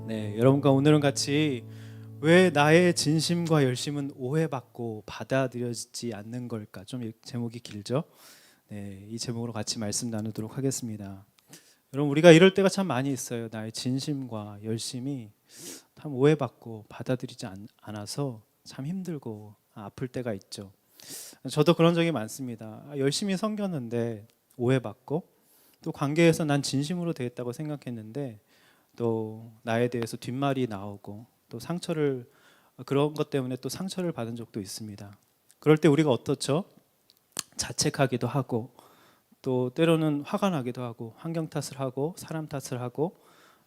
네, 여러분과 오늘은 같이 왜 나의 진심과 열심은 오해받고 받아들여지지 않는 걸까? 좀 제목이 길죠? 네, 이 제목으로 같이 말씀 나누도록 하겠습니다. 여러분, 우리가 이럴 때가 참 많이 있어요. 나의 진심과 열심이 참 오해받고 받아들이지 않아서 참 힘들고 아플 때가 있죠. 저도 그런 적이 많습니다. 열심히 섬겼는데 오해받고, 또 관계에서 난 진심으로 대했다고 생각했는데 또 나에 대해서 뒷말이 나오고, 또 그런 것 때문에 또 상처를 받은 적도 있습니다. 그럴 때 우리가 어떻죠? 자책하기도 하고, 또 때로는 화가 나기도 하고, 환경 탓을 하고 사람 탓을 하고,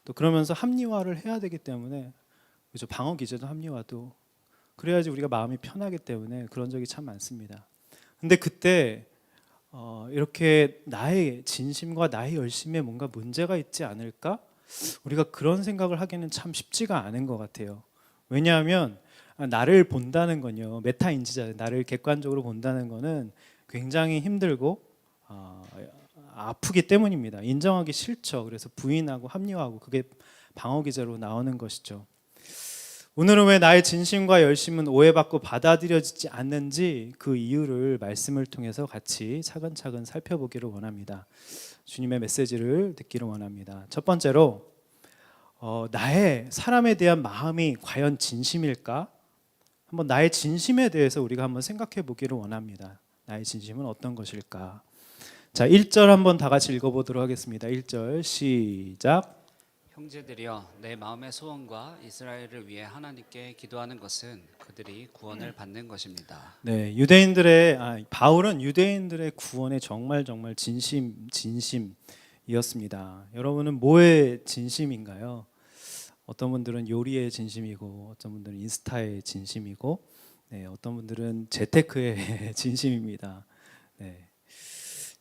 또 그러면서 합리화를 해야 되기 때문에, 그죠? 방어 기제도 합리화도 그래야지 우리가 마음이 편하기 때문에 그런 적이 참 많습니다. 근데 그때 이렇게 나의 진심과 나의 열심에 뭔가 문제가 있지 않을까? 우리가 그런 생각을 하기는 참 쉽지가 않은 것 같아요. 왜냐하면 나를 본다는 건요, 메타인지자, 나를 객관적으로 본다는 거는 굉장히 힘들고 아프기 때문입니다. 인정하기 싫죠. 그래서 부인하고 합리화하고, 그게 방어 기제로 나오는 것이죠. 오늘은 왜 나의 진심과 열심은 오해받고 받아들여지지 않는지, 그 이유를 말씀을 통해서 같이 차근차근 살펴보기를 원합니다. 주님의 메시지를 듣기를 원합니다. 첫 번째로, 나의 사람에 대한 마음이 과연 진심일까? 한번 나의 진심에 대해서 우리가 한번 생각해 보기를 원합니다. 나의 진심은 어떤 것일까? 자, 1절 한번 다 같이 읽어보도록 하겠습니다. 1절 시작. 형제들이여, 내 마음의 소원과 이스라엘을 위해 하나님께 기도하는 것은 그들이 구원을 받는 것입니다. 네, 바울은 유대인들의 구원에 정말 진심이었습니다. 여러분은 뭐의 진심인가요? 어떤 분들은 요리의 진심이고, 어떤 분들은 인스타의 진심이고, 네, 어떤 분들은 재테크의 진심입니다. 네.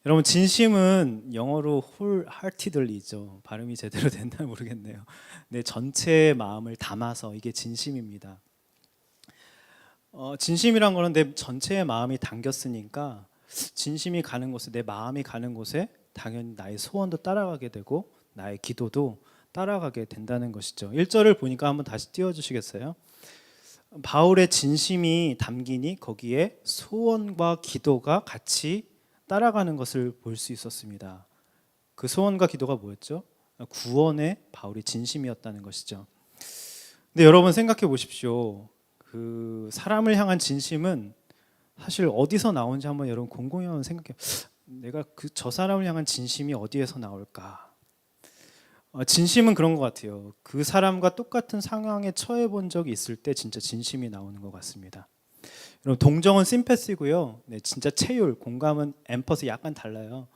여러분, 진심은 영어로 wholeheartedly죠. 발음이 제대로 됐나 모르겠네요. 네, 전체의 마음을 담아서, 이게 진심입니다. 진심이란 거는 내 전체의 마음이 담겼으니까, 진심이 가는 곳에, 내 마음이 가는 곳에 당연히 나의 소원도 따라가게 되고 나의 기도도 따라가게 된다는 것이죠. 1절을 보니까 한번 다시 띄워주시겠어요? 바울의 진심이 담기니 거기에 소원과 기도가 같이 따라가는 것을 볼 수 있었습니다. 그 소원과 기도가 뭐였죠? 구원의 바울의 진심이었다는 것이죠. 근데 여러분 생각해 보십시오. 그 사람을 향한 진심은 사실 어디서 나오는지 한번 여러분 곰곰이 한번 생각해. 내가 저 사람을 향한 진심이 어디에서 나올까? 진심은 그런 것 같아요. 그 사람과 똑같은 상황에 처해 본 적이 있을 때 진짜 진심이 나오는 것 같습니다. 여러분, 동정은 심패시고요. 네, 진짜 체율, 공감은 엠퍼시, 약간 달라요.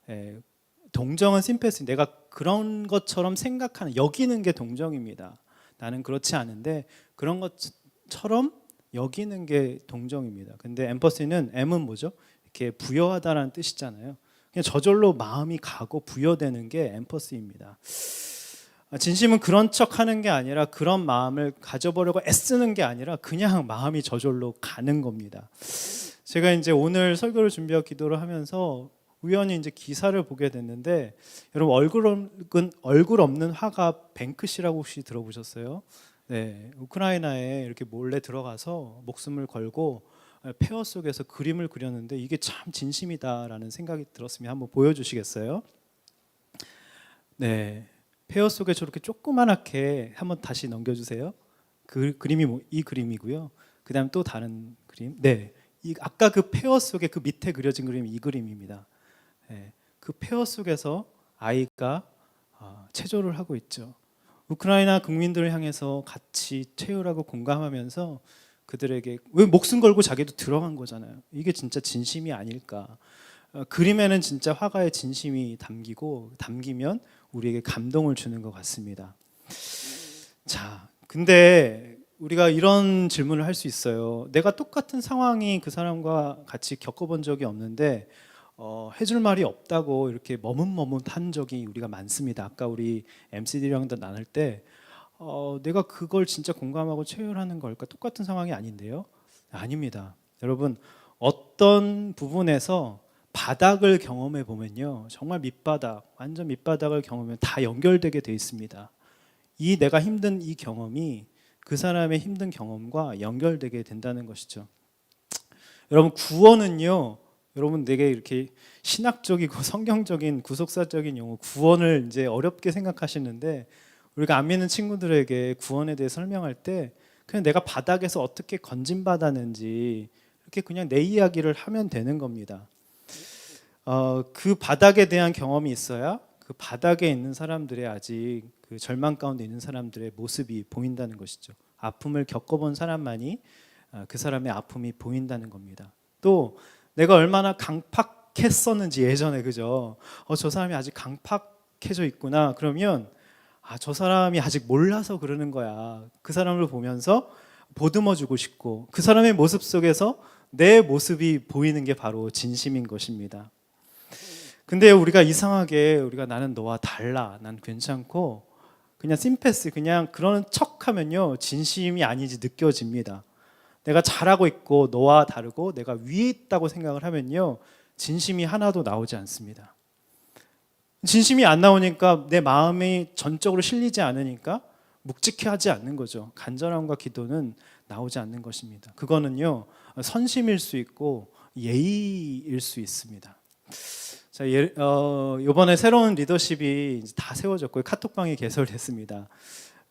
예, 동정은 심패시, 내가 그런 것처럼 생각하는, 여기는 게 동정입니다. 나는 그렇지 않은데 그런 것처럼 여기는 게 동정입니다. 근데 엠퍼시는, M은 뭐죠? 이렇게 부여하다라는 뜻이잖아요. 그냥 저절로 마음이 가고 부여되는 게 엠퍼시입니다. 진심은 그런 척하는 게 아니라, 그런 마음을 가져보려고 애쓰는 게 아니라 그냥 마음이 저절로 가는 겁니다. 제가 이제 오늘 설교를 준비하고 기도를 하면서 우연히 이제 기사를 보게 됐는데, 여러분, 얼굴 없는 화가 뱅크시라고 혹시 들어보셨어요? 네, 우크라이나에 이렇게 몰래 들어가서 목숨을 걸고 폐허 속에서 그림을 그렸는데, 이게 참 진심이다라는 생각이 들었습니다. 한번 보여주시겠어요? 네, 폐허 속에 저렇게 조그만하게, 한번 다시 넘겨주세요. 그 그림이 이 그림이고요. 그다음 또 다른 그림. 네, 아까 그 폐허 속에 그 밑에 그려진 그림이 이 그림입니다. 네, 그 폐허 속에서 아이가 체조를 하고 있죠. 우크라이나 국민들을 향해서 같이 체열하고 공감하면서 그들에게, 왜 목숨 걸고 자기도 들어간 거잖아요. 이게 진짜 진심이 아닐까. 그림에는 진짜 화가의 진심이 담기면 우리에게 감동을 주는 것 같습니다. 자, 근데 우리가 이런 질문을 할 수 있어요. 내가 똑같은 상황이 그 사람과 같이 겪어본 적이 없는데 해줄 말이 없다고 이렇게 머뭇머뭇한 적이 우리가 많습니다. 아까 우리 MC들이랑도 나눌 때 내가 그걸 진짜 공감하고 체열하는 걸까? 똑같은 상황이 아닌데요? 아닙니다. 여러분, 어떤 부분에서 바닥을 경험해 보면요, 정말 밑바닥, 완전 밑바닥을 경험하면 다 연결되게 돼 있습니다. 이 내가 힘든 이 경험이 그 사람의 힘든 경험과 연결되게 된다는 것이죠. 여러분 구원은요, 여러분 되게 이렇게 신학적이고 성경적인 구속사적인 용어 구원을 이제 어렵게 생각하시는데, 우리가 안 믿는 친구들에게 구원에 대해 설명할 때 그냥 내가 바닥에서 어떻게 건진받았는지 이렇게 그냥 내 이야기를 하면 되는 겁니다. 그 바닥에 대한 경험이 있어야 그 바닥에 있는 사람들의 아직 그 절망 가운데 있는 사람들의 모습이 보인다는 것이죠. 아픔을 겪어본 사람만이 그 사람의 아픔이 보인다는 겁니다. 또 내가 얼마나 강팍했었는지 예전에, 그죠? 저 사람이 아직 강팍해져 있구나. 그러면 저 사람이 아직 몰라서 그러는 거야. 그 사람을 보면서 보듬어주고 싶고 그 사람의 모습 속에서 내 모습이 보이는 게 바로 진심인 것입니다. 근데 우리가 이상하게 우리가 나는 너와 달라, 난 괜찮고 그냥 심패스 그냥 그런 척하면요 진심이 아니지 느껴집니다. 내가 잘하고 있고 너와 다르고 내가 위에 있다고 생각을 하면요 진심이 하나도 나오지 않습니다. 진심이 안 나오니까 내 마음이 전적으로 실리지 않으니까 묵직해하지 않는 거죠. 간절함과 기도는 나오지 않는 것입니다. 그거는요 선심일 수 있고 예의일 수 있습니다. 자, 이번에 새로운 리더십이 이제 다 세워졌고요. 카톡방이 개설됐습니다.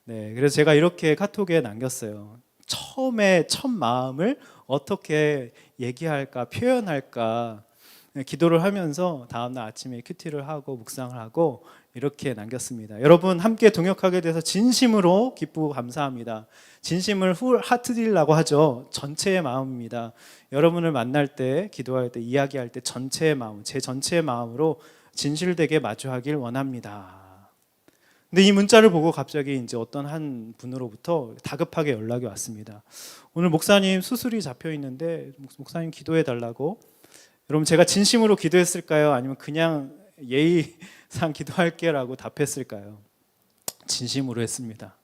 네, 그래서 제가 이렇게 카톡에 남겼어요. 처음에 첫 마음을 어떻게 얘기할까, 표현할까 기도를 하면서 다음날 아침에 큐티를 하고 묵상을 하고 이렇게 남겼습니다. 여러분 함께 동역하게 돼서 진심으로 기쁘고 감사합니다. 진심을 하트딜이라고 하죠. 전체의 마음입니다. 여러분을 만날 때, 기도할 때, 이야기할 때 전체의 마음, 제 전체의 마음으로 진실되게 마주하길 원합니다. 근데 이 문자를 보고 갑자기 이제 어떤 한 분으로부터 다급하게 연락이 왔습니다. 오늘 목사님 수술이 잡혀 있는데 목사님 기도해 달라고. 여러분 제가 진심으로 기도했을까요? 아니면 그냥 예의상 기도할게라고 답했을까요? 진심으로 했습니다.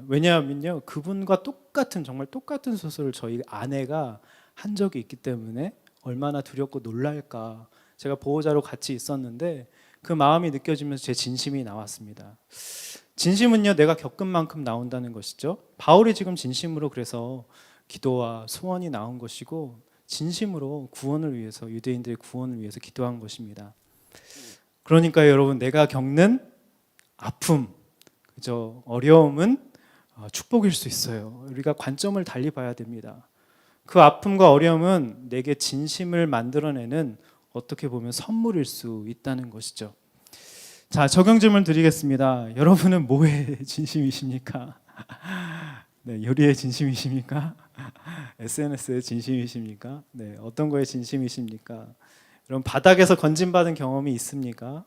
왜냐하면요 그분과 똑같은 정말 똑같은 수술을 저희 아내가 한 적이 있기 때문에 얼마나 두렵고 놀랄까. 제가 보호자로 같이 있었는데 그 마음이 느껴지면서 제 진심이 나왔습니다. 진심은요 내가 겪은 만큼 나온다는 것이죠. 바울이 지금 진심으로 그래서 기도와 소원이 나온 것이고 진심으로 구원을 위해서, 유대인들의 구원을 위해서 기도한 것입니다. 그러니까 여러분 내가 겪는 아픔, 그죠? 어려움은 축복일 수 있어요. 우리가 관점을 달리 봐야 됩니다. 그 아픔과 어려움은 내게 진심을 만들어내는 어떻게 보면 선물일 수 있다는 것이죠. 자, 적용 질문 드리겠습니다. 여러분은 뭐에 진심이십니까? 네, 요리에 진심이십니까? SNS에 진심이십니까? 네, 어떤 거에 진심이십니까? 여러분 바닥에서 건진받은 경험이 있습니까?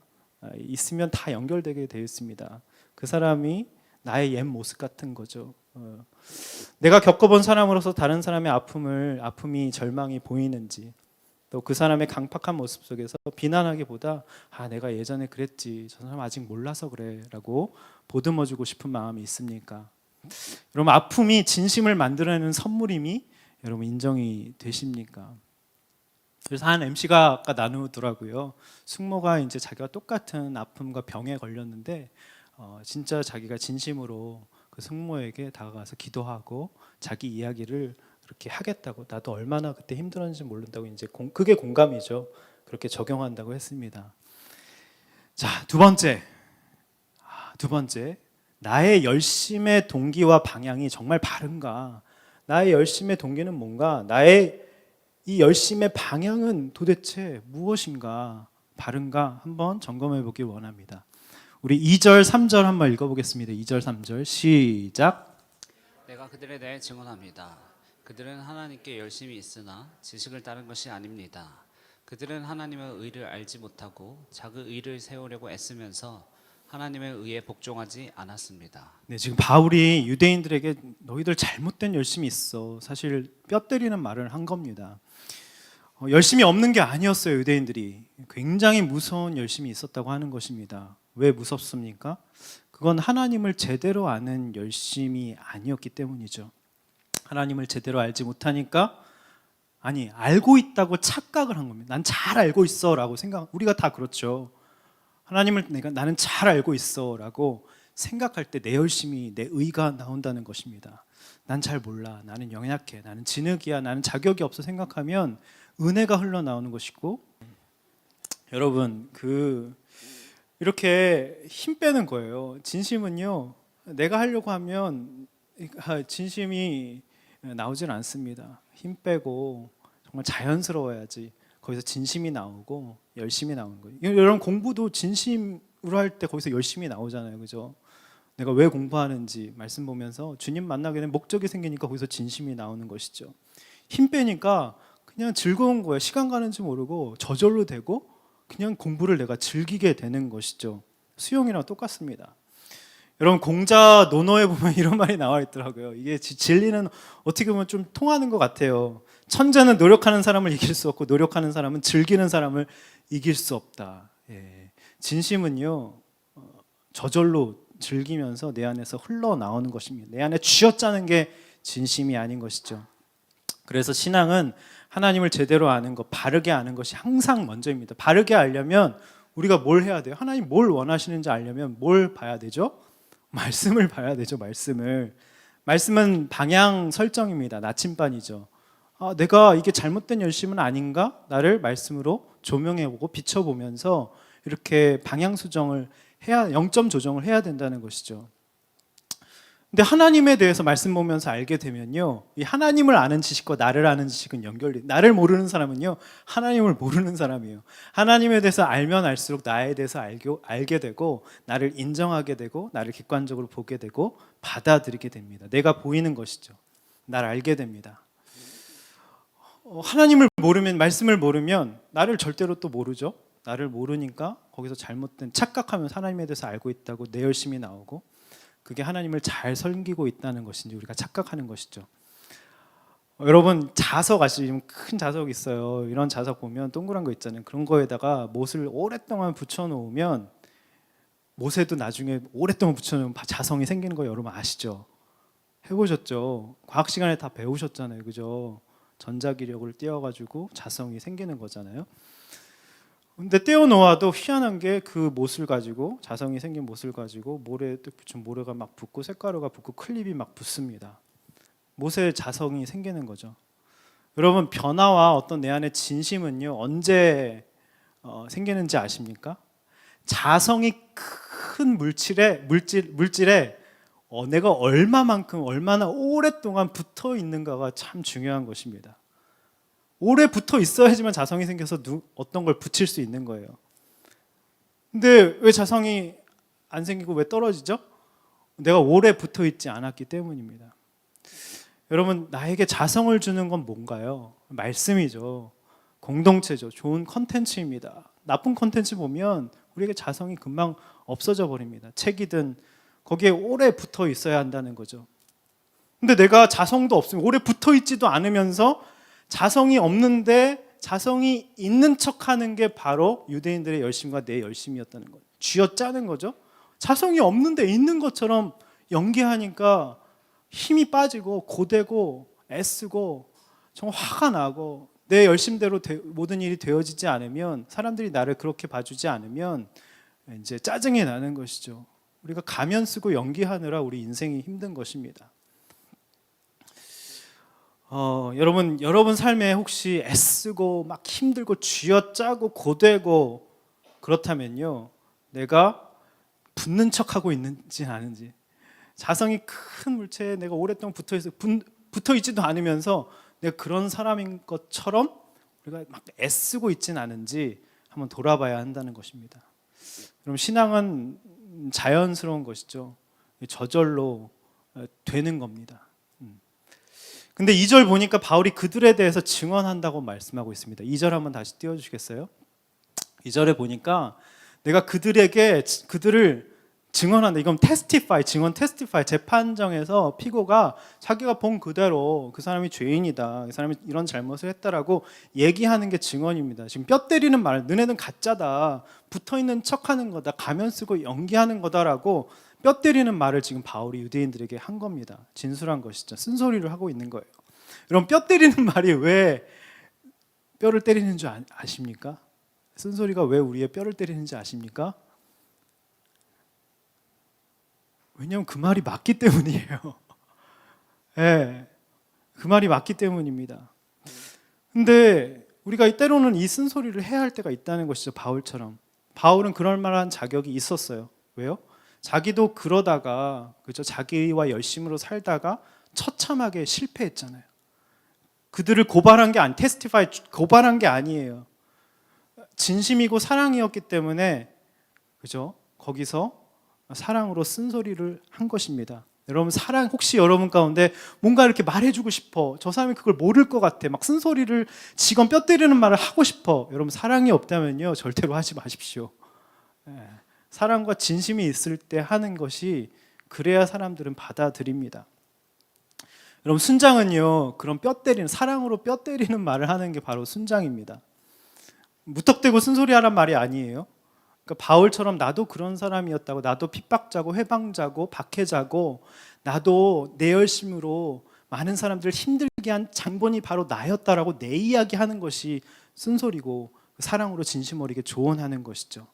있으면 다 연결되게 되어 있습니다. 그 사람이 나의 옛 모습 같은 거죠. 내가 겪어본 사람으로서 다른 사람의 아픔이 절망이 보이는지, 또 그 사람의 강팍한 모습 속에서 비난하기보다 내가 예전에 그랬지, 저 사람 아직 몰라서 그래라고 보듬어주고 싶은 마음이 있습니까? 여러분 아픔이 진심을 만들어내는 선물임이 여러분 인정이 되십니까? 그래서 한 MC가 아까 나누더라고요. 숙모가 이제 자기와 똑같은 아픔과 병에 걸렸는데 진짜 자기가 진심으로 그 숙모에게 다가가서 기도하고 자기 이야기를 그렇게 하겠다고, 나도 얼마나 그때 힘들었는지 모른다고 이제 그게 공감이죠. 그렇게 적용한다고 했습니다. 자, 두 번째, 나의 열심의 동기와 방향이 정말 바른가? 나의 열심의 동기는 뭔가? 나의 이 열심의 방향은 도대체 무엇인가? 바른가? 한번 점검해 보길 원합니다. 우리 2절, 3절 한번 읽어보겠습니다. 2절, 3절 시작. 내가 그들에 대해 증언합니다. 그들은 하나님께 열심이 있으나 지식을 따른 것이 아닙니다. 그들은 하나님의 의를 알지 못하고 자기 의를 세우려고 애쓰면서 하나님의 의에 복종하지 않았습니다. 네, 지금 바울이 유대인들에게 너희들 잘못된 열심이 있어. 사실 뼈 때리는 말을 한 겁니다. 열심이 없는 게 아니었어요. 유대인들이 굉장히 무서운 열심이 있었다고 하는 것입니다. 왜 무섭습니까? 그건 하나님을 제대로 아는 열심이 아니었기 때문이죠. 하나님을 제대로 알지 못하니까, 알고 있다고 착각을 한 겁니다. 난 잘 알고 있어 라고 생각, 우리가 다 그렇죠. 하나님을 나는 잘 알고 있어 라고 생각할 때 내 열심이, 내 의가 나온다는 것입니다. 난 잘 몰라, 나는 연약해, 나는 진흙이야, 나는 자격이 없어 생각하면 은혜가 흘러나오는 것이고, 여러분 이렇게 힘 빼는 거예요. 진심은요, 내가 하려고 하면 진심이 나오질 않습니다. 힘 빼고 정말 자연스러워야지 거기서 진심이 나오고 열심이 나오는 거예요. 여러분, 공부도 진심으로 할 때 거기서 열심이 나오잖아요, 그죠? 내가 왜 공부하는지 말씀 보면서 주님 만나게 되는 목적이 생기니까 거기서 진심이 나오는 것이죠. 힘 빼니까 그냥 즐거운 거예요. 시간 가는 줄 모르고 저절로 되고 그냥 공부를 내가 즐기게 되는 것이죠. 수영이랑 똑같습니다. 여러분, 공자 논어에 보면 이런 말이 나와 있더라고요. 이게 진리는 어떻게 보면 좀 통하는 것 같아요. 천재는 노력하는 사람을 이길 수 없고 노력하는 사람은 즐기는 사람을 이길 수 없다. 예. 진심은요, 저절로 즐기면서 내 안에서 흘러나오는 것입니다. 내 안에 쥐어짜는 게 진심이 아닌 것이죠. 그래서 신앙은 하나님을 제대로 아는 것, 바르게 아는 것이 항상 먼저입니다. 바르게 알려면 우리가 뭘 해야 돼요? 하나님 뭘 원하시는지 알려면 뭘 봐야 되죠? 말씀을 봐야 되죠. 말씀은 방향 설정입니다. 나침반이죠. 내가 이게 잘못된 열심은 아닌가? 나를 말씀으로 조명해보고 비춰보면서 이렇게 방향 수정을 해야, 0점 조정을 해야 된다는 것이죠. 근데 하나님에 대해서 말씀 보면서 알게 되면요, 이 하나님을 아는 지식과 나를 아는 지식은 연결돼. 나를 모르는 사람은요, 하나님을 모르는 사람이에요. 하나님에 대해서 알면 알수록 나에 대해서 알게 되고, 나를 인정하게 되고, 나를 객관적으로 보게 되고 받아들이게 됩니다. 내가 보이는 것이죠. 나를 알게 됩니다. 하나님을 모르면, 말씀을 모르면 나를 절대로 또 모르죠. 나를 모르니까 거기서 잘못된 착각하면서 하나님에 대해서 알고 있다고 내 열심이 나오고, 그게 하나님을 잘 섬기고 있다는 것인지 우리가 착각하는 것이죠. 여러분, 자석 아시죠? 큰 자석 있어요. 이런 자석 보면 동그란 거 있잖아요. 그런 거에다가 못을 오랫동안 붙여놓으면, 못에도 나중에 오랫동안 붙여놓으면 자성이 생기는 거 여러분 아시죠? 해보셨죠? 과학 시간에 다 배우셨잖아요, 그죠? 전자기력을 띄워가지고 자성이 생기는 거잖아요. 근데 떼어놓아도 희한한 게 그 못을 가지고, 자성이 생긴 못을 가지고 모래에 붙이면 모래가 막 붙고 색가루가 붙고 클립이 막 붙습니다. 못에 자성이 생기는 거죠. 여러분, 변화와 어떤 내 안의 진심은요, 언제 생기는지 아십니까? 자성이 큰 물질에 내가 얼마나 오랫동안 붙어 있는가가 참 중요한 것입니다. 오래 붙어 있어야지만 자성이 생겨서 어떤 걸 붙일 수 있는 거예요. 근데 왜 자성이 안 생기고 왜 떨어지죠? 내가 오래 붙어 있지 않았기 때문입니다. 여러분, 나에게 자성을 주는 건 뭔가요? 말씀이죠. 공동체죠. 좋은 컨텐츠입니다. 나쁜 컨텐츠 보면 우리에게 자성이 금방 없어져 버립니다. 책이든 거기에 오래 붙어 있어야 한다는 거죠. 근데 내가 자성도 없으면, 오래 붙어 있지도 않으면서 자성이 없는데 자성이 있는 척하는 게 바로 유대인들의 열심과 내 열심이었다는 거예요. 쥐어짜는 거죠. 자성이 없는데 있는 것처럼 연기하니까 힘이 빠지고 고되고 애쓰고 정말 화가 나고, 내 열심대로 모든 일이 되어지지 않으면, 사람들이 나를 그렇게 봐주지 않으면 이제 짜증이 나는 것이죠. 우리가 가면 쓰고 연기하느라 우리 인생이 힘든 것입니다. 여러분 삶에 혹시 애쓰고 막 힘들고 쥐어짜고 고되고 그렇다면요, 내가 붙는 척하고 있는지 아닌지, 자성이 큰 물체에 내가 오랫동안 붙어 있지도 않으면서 내가 그런 사람인 것처럼 우리가 막 애쓰고 있지는 않은지 한번 돌아봐야 한다는 것입니다. 그럼 신앙은 자연스러운 것이죠. 저절로 되는 겁니다. 근데 2절 보니까 바울이 그들에 대해서 증언한다고 말씀하고 있습니다. 2절 한번 다시 띄워주시겠어요? 2절에 보니까 내가 그들을 증언한다. 이건 testify, 재판정에서 피고가 자기가 본 그대로 그 사람이 죄인이다, 그 사람이 이런 잘못을 했다라고 얘기하는 게 증언입니다. 지금 뼈 때리는 말, 너네는 가짜다, 붙어있는 척하는 거다, 가면 쓰고 연기하는 거다라고 뼈 때리는 말을 지금 바울이 유대인들에게 한 겁니다. 진술한 것이죠. 쓴소리를 하고 있는 거예요. 여러분, 뼈 때리는 말이 왜 뼈를 때리는 줄 아십니까? 쓴소리가 왜 우리의 뼈를 때리는지 아십니까? 왜냐하면 그 말이 맞기 때문이에요. 예, 그 말이 맞기 때문입니다. 근데 우리가 때로는 이 쓴소리를 해야 할 때가 있다는 것이죠. 바울처럼. 바울은 그럴 만한 자격이 있었어요. 왜요? 자기도 그러다가 그죠? 자기와 열심으로 살다가 처참하게 실패했잖아요. 그들을 고발한 게 테스티파이 고발한 게 아니에요. 진심이고 사랑이었기 때문에 그죠? 거기서 사랑으로 쓴소리를 한 것입니다. 여러분 사랑 혹시 여러분 가운데 뭔가 이렇게 말해주고 싶어. 저 사람이 그걸 모를 것 같아. 막 쓴소리를 지건 뼈 때리는 말을 하고 싶어. 여러분 사랑이 없다면요 절대로 하지 마십시오. 예. 사랑과 진심이 있을 때 하는 것이 그래야 사람들은 받아들입니다. 여러분 순장은요 그런 뼈 때리는 사랑으로 뼈 때리는 말을 하는 게 바로 순장입니다. 무턱대고 쓴소리하란 말이 아니에요. 그러니까 바울처럼 나도 그런 사람이었다고, 나도 핍박자고 회방자고 박해자고, 나도 내 열심으로 많은 사람들을 힘들게 한 장본이 바로 나였다라고 내 이야기하는 것이 쓴소리고 사랑으로 진심 어리게 조언하는 것이죠.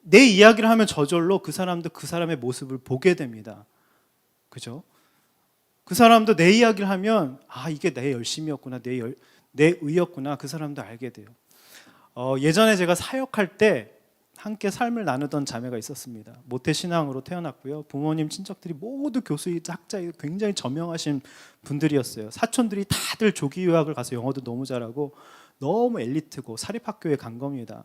내 이야기를 하면 저절로 그 사람도 그 사람의 모습을 보게 됩니다. 그죠? 그 사람도 내 이야기를 하면 아 이게 내 열심이었구나, 내 의였구나 그 사람도 알게 돼요. 예전에 제가 사역할 때 함께 삶을 나누던 자매가 있었습니다. 모태신앙으로 태어났고요. 부모님 친척들이 모두 교수이자 학자이고 굉장히 저명하신 분들이었어요. 사촌들이 다들 조기 유학을 가서 영어도 너무 잘하고 너무 엘리트고 사립학교에 간 겁니다.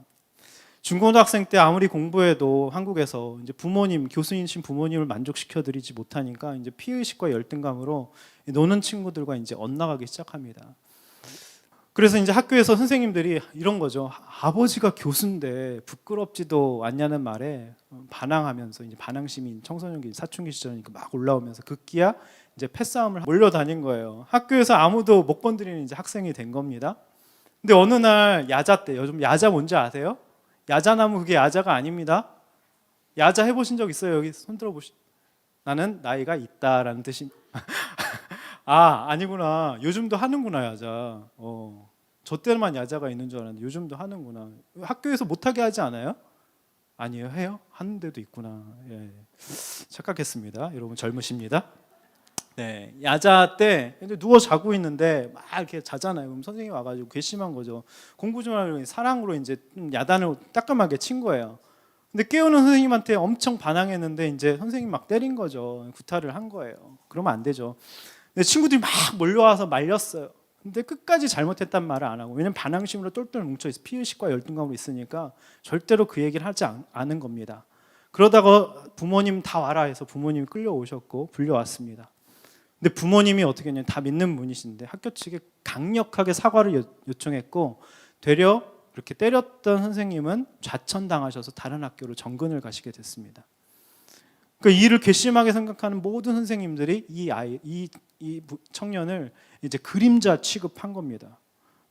중고등학생 때 아무리 공부해도 한국에서 이제 부모님, 교수이신 부모님을 만족시켜드리지 못하니까 이제 피의식과 열등감으로 노는 친구들과 이제 엇나가기 시작합니다. 그래서 이제 학교에서 선생님들이 이런 거죠. 아버지가 교수인데 부끄럽지도 않냐는 말에 반항하면서 이제 반항심이 청소년기 사춘기 시절이니까 막 올라오면서 급기야 이제 패싸움을 몰려다닌 거예요. 학교에서 아무도 못 건드리는 이제 학생이 된 겁니다. 근데 어느 날 야자 때, 요즘 야자 뭔지 아세요? 야자나무 그게 야자가 아닙니다. 야자 해보신 적 있어요? 여기 손 들어보시. 나는 나이가 있다라는 뜻이. 아 아니구나. 요즘도 하는구나 야자. 저 때만 야자가 있는 줄 알았는데 요즘도 하는구나. 학교에서 못하게 하지 않아요? 아니에요, 해요? 하는 데도 있구나. 예. 착각했습니다. 여러분 젊으십니다. 네, 야자 때 누워 자고 있는데 막 이렇게 자잖아요. 그럼 선생님이 와가지고 괘씸한 거죠. 공부 좀 하려고 사랑으로 이제 야단을 따끔하게 친 거예요. 근데 깨우는 선생님한테 엄청 반항했는데 이제 선생님 막 때린 거죠. 구타를 한 거예요. 그러면 안 되죠. 근데 친구들이 막 몰려와서 말렸어요. 근데 끝까지 잘못했단 말을 안 하고, 왜냐면 반항심으로 똘똘 뭉쳐있어 피의식과 열등감으로 있으니까 절대로 그 얘기를 하지 않은 겁니다. 그러다가 부모님 다 와라 해서 부모님이 끌려오셨고 불려왔습니다. 근데 부모님이 어떻게 했냐면 다 믿는 분이신데 학교 측에 강력하게 사과를 요청했고, 되려 그렇게 때렸던 선생님은 좌천당하셔서 다른 학교로 정근을 가시게 됐습니다. 그 일을 괘씸하게 생각하는 모든 선생님들이 이 청년을 이제 그림자 취급한 겁니다.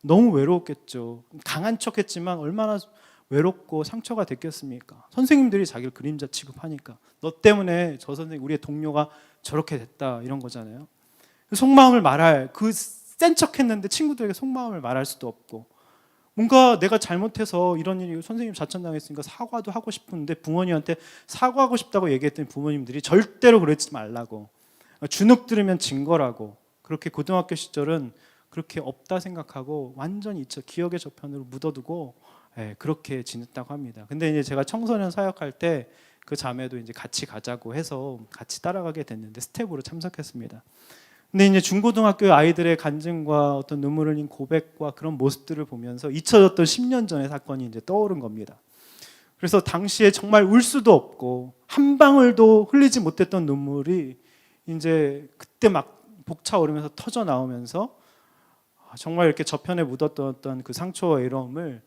너무 외로웠겠죠. 강한 척했지만 얼마나 외롭고 상처가 됐겠습니까? 선생님들이 자기를 그림자 취급하니까 너 때문에 저 선생님 우리의 동료가 저렇게 됐다 이런 거잖아요. 속마음을 말할 그 센 척했는데 친구들에게 속마음을 말할 수도 없고, 뭔가 내가 잘못해서 이런 일이 선생님 좌천당했으니까 사과도 하고 싶은데 부모님한테 사과하고 싶다고 얘기했더니 부모님들이 절대로 그러지 말라고, 주눅 들으면 진 거라고, 그렇게 고등학교 시절은 그렇게 없다 생각하고 완전히 잊혀 기억의 저편으로 묻어두고 그렇게 지냈다고 합니다. 근데 이제 제가 청소년 사역할 때 그 자매도 이제 같이 가자고 해서 같이 따라가게 됐는데 스텝으로 참석했습니다. 근데 이제 중고등학교 아이들의 간증과 어떤 눈물 흘린 고백과 그런 모습들을 보면서 잊혀졌던 10년 전의 사건이 이제 떠오른 겁니다. 그래서 당시에 정말 울 수도 없고 한 방울도 흘리지 못했던 눈물이 이제 그때 막 벅차오르면서 터져 나오면서 정말 이렇게 저편에 묻었던 그 상처와 외로움을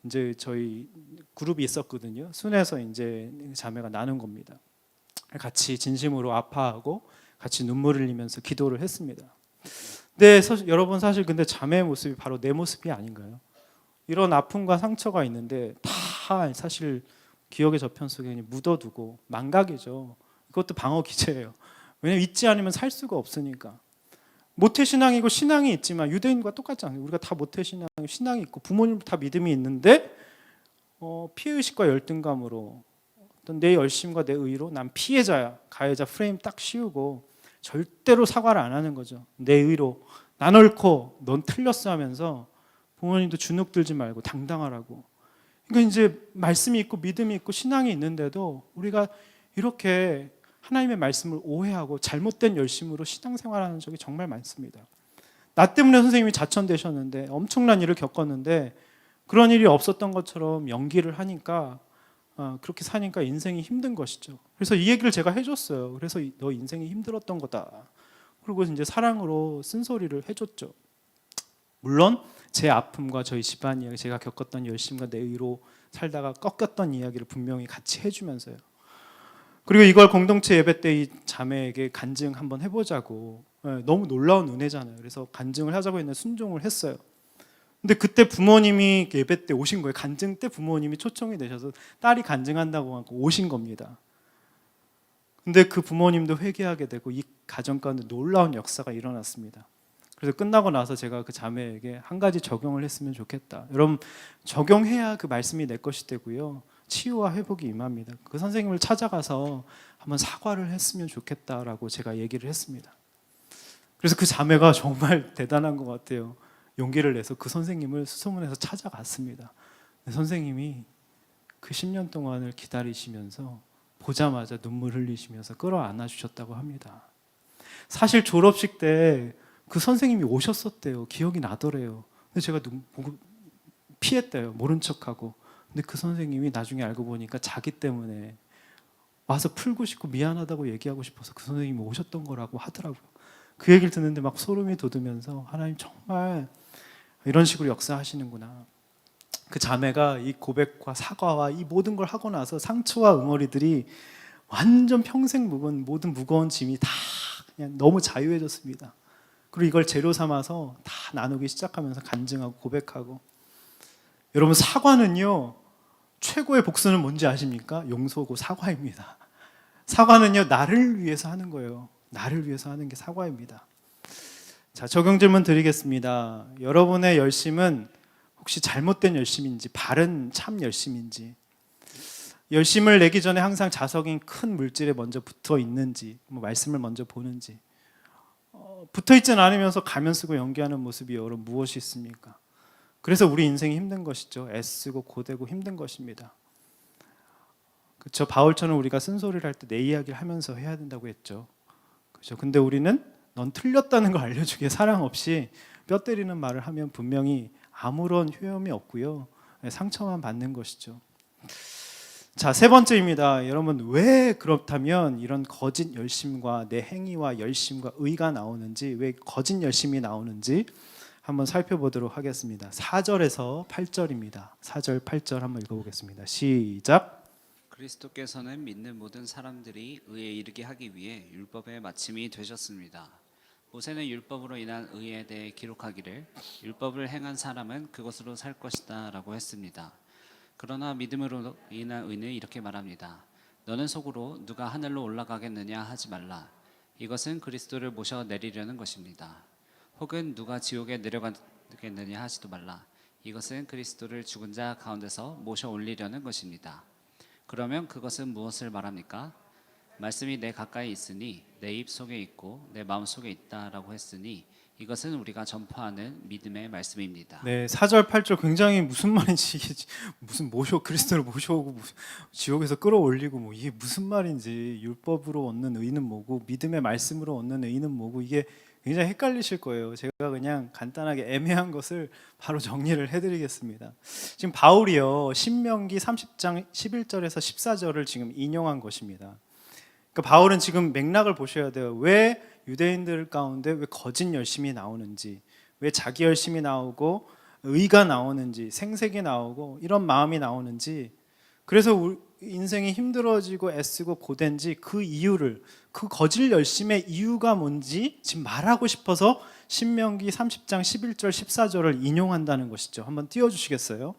이제 저희 그룹이 있었거든요. 순에서 이제 자매가 나눈 겁니다. 같이 진심으로 아파하고 같이 눈물을 흘리면서 기도를 했습니다. 근데 여러분 사실 근데 자매의 모습이 바로 내 모습이 아닌가요? 이런 아픔과 상처가 있는데 다 사실 기억의 저편 속에 묻어두고 망각이죠. 이것도 방어 기제예요. 왜냐면 잊지 않으면 살 수가 없으니까. 모태신앙이고 신앙이 있지만 유대인과 똑같지 않아요. 우리가 다 모태신앙, 신앙이 있고 부모님 다 믿음이 있는데 피의식과 열등감으로 어떤 내 열심과 내 의로 난 피해자야, 가해자 프레임 딱 씌우고 절대로 사과를 안 하는 거죠. 내 의로 난 옳고 넌 틀렸어 하면서 부모님도 주눅 들지 말고 당당하라고. 그러니까 이제 말씀이 있고 믿음이 있고 신앙이 있는데도 우리가 이렇게 하나님의 말씀을 오해하고 잘못된 열심으로 신앙생활하는 적이 정말 많습니다. 나 때문에 선생님이 자천되셨는데 엄청난 일을 겪었는데 그런 일이 없었던 것처럼 연기를 하니까 그렇게 사니까 인생이 힘든 것이죠. 그래서 이 얘기를 제가 해줬어요. 그래서 너 인생이 힘들었던 거다. 그리고 이제 사랑으로 쓴소리를 해줬죠. 물론 제 아픔과 저희 집안 이야기, 제가 겪었던 열심과 내 의로 살다가 꺾였던 이야기를 분명히 같이 해주면서요. 그리고 이걸 공동체 예배 때 이 자매에게 간증 한번 해보자고. 너무 놀라운 은혜잖아요. 그래서 간증을 하자고 했는데 순종을 했어요. 근데 그때 부모님이 예배 때 오신 거예요. 간증 때 부모님이 초청이 되셔서 딸이 간증한다고 하고 오신 겁니다. 근데 그 부모님도 회개하게 되고 이 가정 가운데 놀라운 역사가 일어났습니다. 그래서 끝나고 나서 제가 그 자매에게 한 가지 적용을 했으면 좋겠다. 여러분 적용해야 그 말씀이 내 것이 되고요. 치유와 회복이 임합니다. 그 선생님을 찾아가서 한번 사과를 했으면 좋겠다라고 제가 얘기를 했습니다. 그래서 그 자매가 정말 대단한 것 같아요. 용기를 내서 그 선생님을 수소문해서 찾아갔습니다. 선생님이 그 10년 동안을 기다리시면서 보자마자 눈물 흘리시면서 끌어안아 주셨다고 합니다. 사실 졸업식 때 그 선생님이 오셨었대요. 기억이 나더래요. 근데 제가 보고 피했대요. 모른 척하고. 근데 그 선생님이 나중에 알고 보니까 자기 때문에 와서 풀고 싶고 미안하다고 얘기하고 싶어서 그 선생님이 오셨던 거라고 하더라고요. 그 얘기를 듣는데 막 소름이 돋으면서 하나님 정말 이런 식으로 역사하시는구나. 그 자매가 이 고백과 사과와 이 모든 걸 하고 나서 상처와 응어리들이 완전 평생 묵은 모든 무거운 짐이 다 그냥 너무 자유해졌습니다. 그리고 이걸 재료 삼아서 다 나누기 시작하면서 간증하고 고백하고. 여러분 사과는요 최고의 복수는 뭔지 아십니까? 용서고 사과입니다. 사과는요 나를 위해서 하는 거예요. 나를 위해서 하는 게 사과입니다. 자, 적용 질문 드리겠습니다. 여러분의 열심은 혹시 잘못된 열심인지 바른 참 열심인지, 열심을 내기 전에 항상 자석인 큰 물질에 먼저 붙어 있는지, 말씀을 먼저 보는지, 붙어 있지는 않으면서 가면 쓰고 연기하는 모습이 여러분 무엇이 있습니까? 그래서 우리 인생이 힘든 것이죠. 애쓰고 고되고 힘든 것입니다. 그렇죠. 바울처럼 우리가 쓴소리를 할 때 내 이야기를 하면서 해야 된다고 했죠. 그렇죠. 근데 우리는 넌 틀렸다는 걸 알려주기에 사랑 없이 뼈 때리는 말을 하면 분명히 아무런 효험이 없고요. 상처만 받는 것이죠. 자, 세 번째입니다. 여러분 왜 그렇다면 이런 거짓 열심과 내 행위와 열심과 의가 나오는지, 왜 거짓 열심이 나오는지 한번 살펴보도록 하겠습니다. 4절에서 8절입니다. 4절, 8절 한번 읽어보겠습니다. 시작. 그리스도께서는 믿는 모든 사람들이 의에 이르게 하기 위해 율법의 마침이 되셨습니다. 모세는 율법으로 인한 의에 대해 기록하기를 율법을 행한 사람은 그것으로 살 것이다 라고 했습니다. 그러나 믿음으로 인한 의는 이렇게 말합니다. 너는 속으로 누가 하늘로 올라가겠느냐 하지 말라. 이것은 그리스도를 모셔 내리려는 것입니다. 혹은 누가 지옥에 내려가겠느냐 하지도 말라. 이것은 그리스도를 죽은 자 가운데서 모셔 올리려는 것입니다. 그러면 그것은 무엇을 말합니까? 말씀이 내 가까이 있으니 내 입 속에 있고 내 마음 속에 있다라고 했으니 이것은 우리가 전파하는 믿음의 말씀입니다. 네, 4절, 8절 굉장히 무슨 말인지, 이게 무슨 그리스도를 모셔오고 무슨 지옥에서 끌어올리고 이게 무슨 말인지, 율법으로 얻는 의는 뭐고 믿음의 말씀으로 얻는 의는 뭐고, 이게 굉장히 헷갈리실 거예요. 제가 그냥 간단하게 애매한 것을 바로 정리를 해드리겠습니다. 지금 바울이요 신명기 30장 11절에서 14절을 지금 인용한 것입니다. 그러니까 바울은 지금 맥락을 보셔야 돼요. 왜 유대인들 가운데 왜 거짓 열심이 나오는지, 왜 자기 열심이 나오고 의가 나오는지, 생색이 나오고 이런 마음이 나오는지, 그래서 인생이 힘들어지고 애쓰고 고된지 그 이유를, 그 거짓 열심의 이유가 뭔지 지금 말하고 싶어서 신명기 30장 11절 14절을 인용한다는 것이죠. 한번 띄워주시겠어요?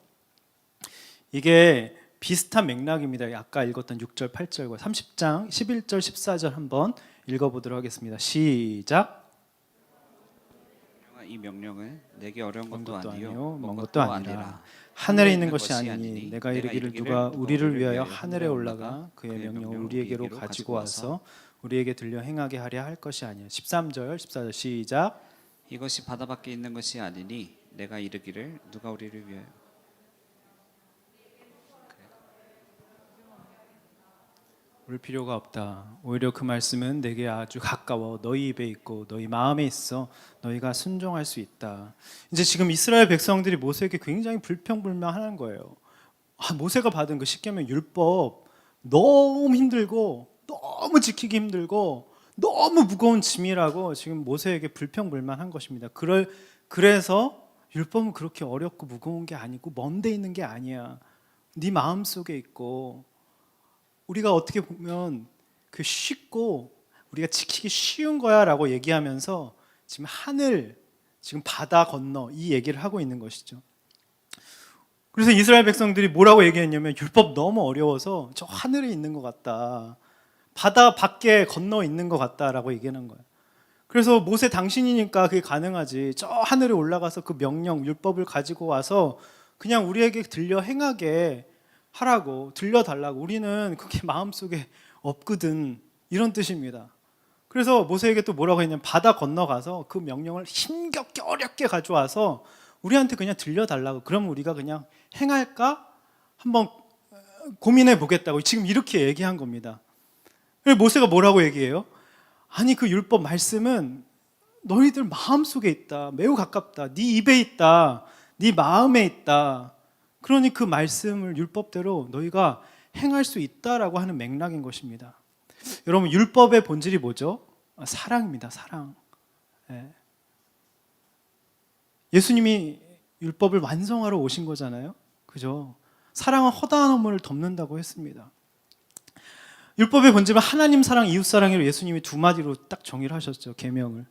이게 비슷한 맥락입니다. 아까 읽었던 6절 8절과 30장 11절 14절 한번 읽어보도록 하겠습니다. 시작. 이 명령은 내게 어려운 것도 아니요 먼 것도 아니라. 하늘에 있는 것이 아니니 내가 이르기를 누가 우리를 위하여 하늘에 올라가 그의 명령을 우리에게로 가지고 와서 우리에게 들려 행하게 하려 할 것이 아니야. 13절 14절 시작. 이것이 바다 밖에 있는 것이 아니니 내가 이르기를 누가 우리를 위하여 울 필요가 없다. 오히려 그 말씀은 내게 아주 가까워 너희 입에 있고 너희 마음에 있어 너희가 순종할 수 있다. 이제 지금 이스라엘 백성들이 모세에게 굉장히 불평불만하는 거예요. 모세가 받은 그 십계명 율법 너무 힘들고 너무 지키기 힘들고 너무 무거운 짐이라고 지금 모세에게 불평불만한 것입니다. 그래서 율법은 그렇게 어렵고 무거운 게 아니고 먼 데 있는 게 아니야. 네 마음속에 있고 우리가 어떻게 보면 그 쉽고 우리가 지키기 쉬운 거야라고 얘기하면서 지금 하늘, 지금 바다 건너 이 얘기를 하고 있는 것이죠. 그래서 이스라엘 백성들이 뭐라고 얘기했냐면 율법 너무 어려워서 저 하늘에 있는 것 같다. 바다 밖에 건너 있는 것 같다라고 얘기하는 거예요. 그래서 모세 당신이니까 그게 가능하지. 저 하늘에 올라가서 그 명령, 율법을 가지고 와서 그냥 우리에게 들려 행하게 하라고, 들려달라고. 우리는 그게 마음속에 없거든. 이런 뜻입니다. 그래서 모세에게 또 뭐라고 했냐면 바다 건너가서 그 명령을 힘겹게 어렵게 가져와서 우리한테 그냥 들려달라고. 그럼 우리가 그냥 행할까? 한번 고민해 보겠다고 지금 이렇게 얘기한 겁니다. 그래서 모세가 뭐라고 얘기해요? 아니 그 율법 말씀은 너희들 마음속에 있다. 매우 가깝다. 네 입에 있다. 네 마음에 있다. 그러니 그 말씀을 율법대로 너희가 행할 수 있다라고 하는 맥락인 것입니다. 여러분 율법의 본질이 뭐죠? 사랑입니다. 사랑. 예수님이 율법을 완성하러 오신 거잖아요. 그죠? 사랑은 허다한 허물을 덮는다고 했습니다. 율법의 본질은 하나님 사랑, 이웃 사랑으로 예수님이 두 마디로 딱 정의를 하셨죠. 계명을.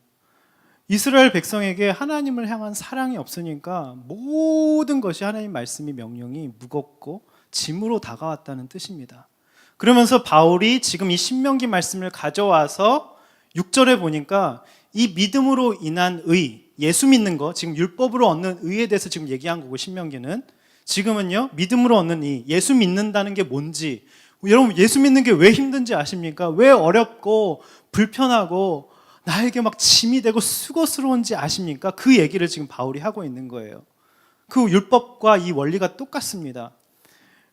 이스라엘 백성에게 하나님을 향한 사랑이 없으니까 모든 것이 하나님 말씀이 명령이 무겁고 짐으로 다가왔다는 뜻입니다. 그러면서 바울이 지금 이 신명기 말씀을 가져와서 6절에 보니까 이 믿음으로 인한 의, 예수 믿는 거, 지금 율법으로 얻는 의에 대해서 지금 얘기한 거고 신명기는 지금은요 믿음으로 얻는 의, 예수 믿는다는 게 뭔지 여러분 예수 믿는 게 왜 힘든지 아십니까? 왜 어렵고 불편하고 나에게 막 짐이 되고 수고스러운지 아십니까? 그 얘기를 지금 바울이 하고 있는 거예요. 그 율법과 이 원리가 똑같습니다.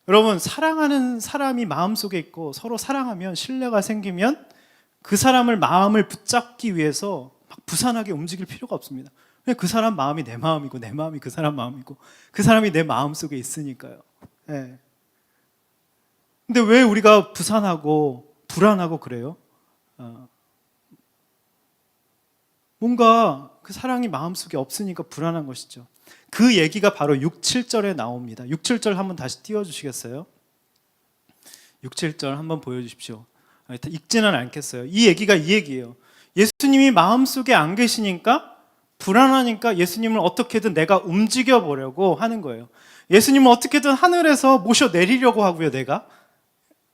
여러분 사랑하는 사람이 마음속에 있고 서로 사랑하면 신뢰가 생기면 그 사람을 마음을 붙잡기 위해서 막 부산하게 움직일 필요가 없습니다. 그냥 그 사람 마음이 내 마음이고 내 마음이 그 사람 마음이고 그 사람이 내 마음속에 있으니까요. 네. 근데 왜 우리가 부산하고 불안하고 그래요? 뭔가 그 사랑이 마음속에 없으니까 불안한 것이죠. 그 얘기가 바로 6, 7절에 나옵니다. 6, 7절 한번 다시 띄워주시겠어요? 6, 7절 한번 보여주십시오. 읽지는 않겠어요. 이 얘기가 이 얘기예요. 예수님이 마음속에 안 계시니까 불안하니까 예수님을 어떻게든 내가 움직여보려고 하는 거예요. 예수님을 어떻게든 하늘에서 모셔내리려고 하고요. 내가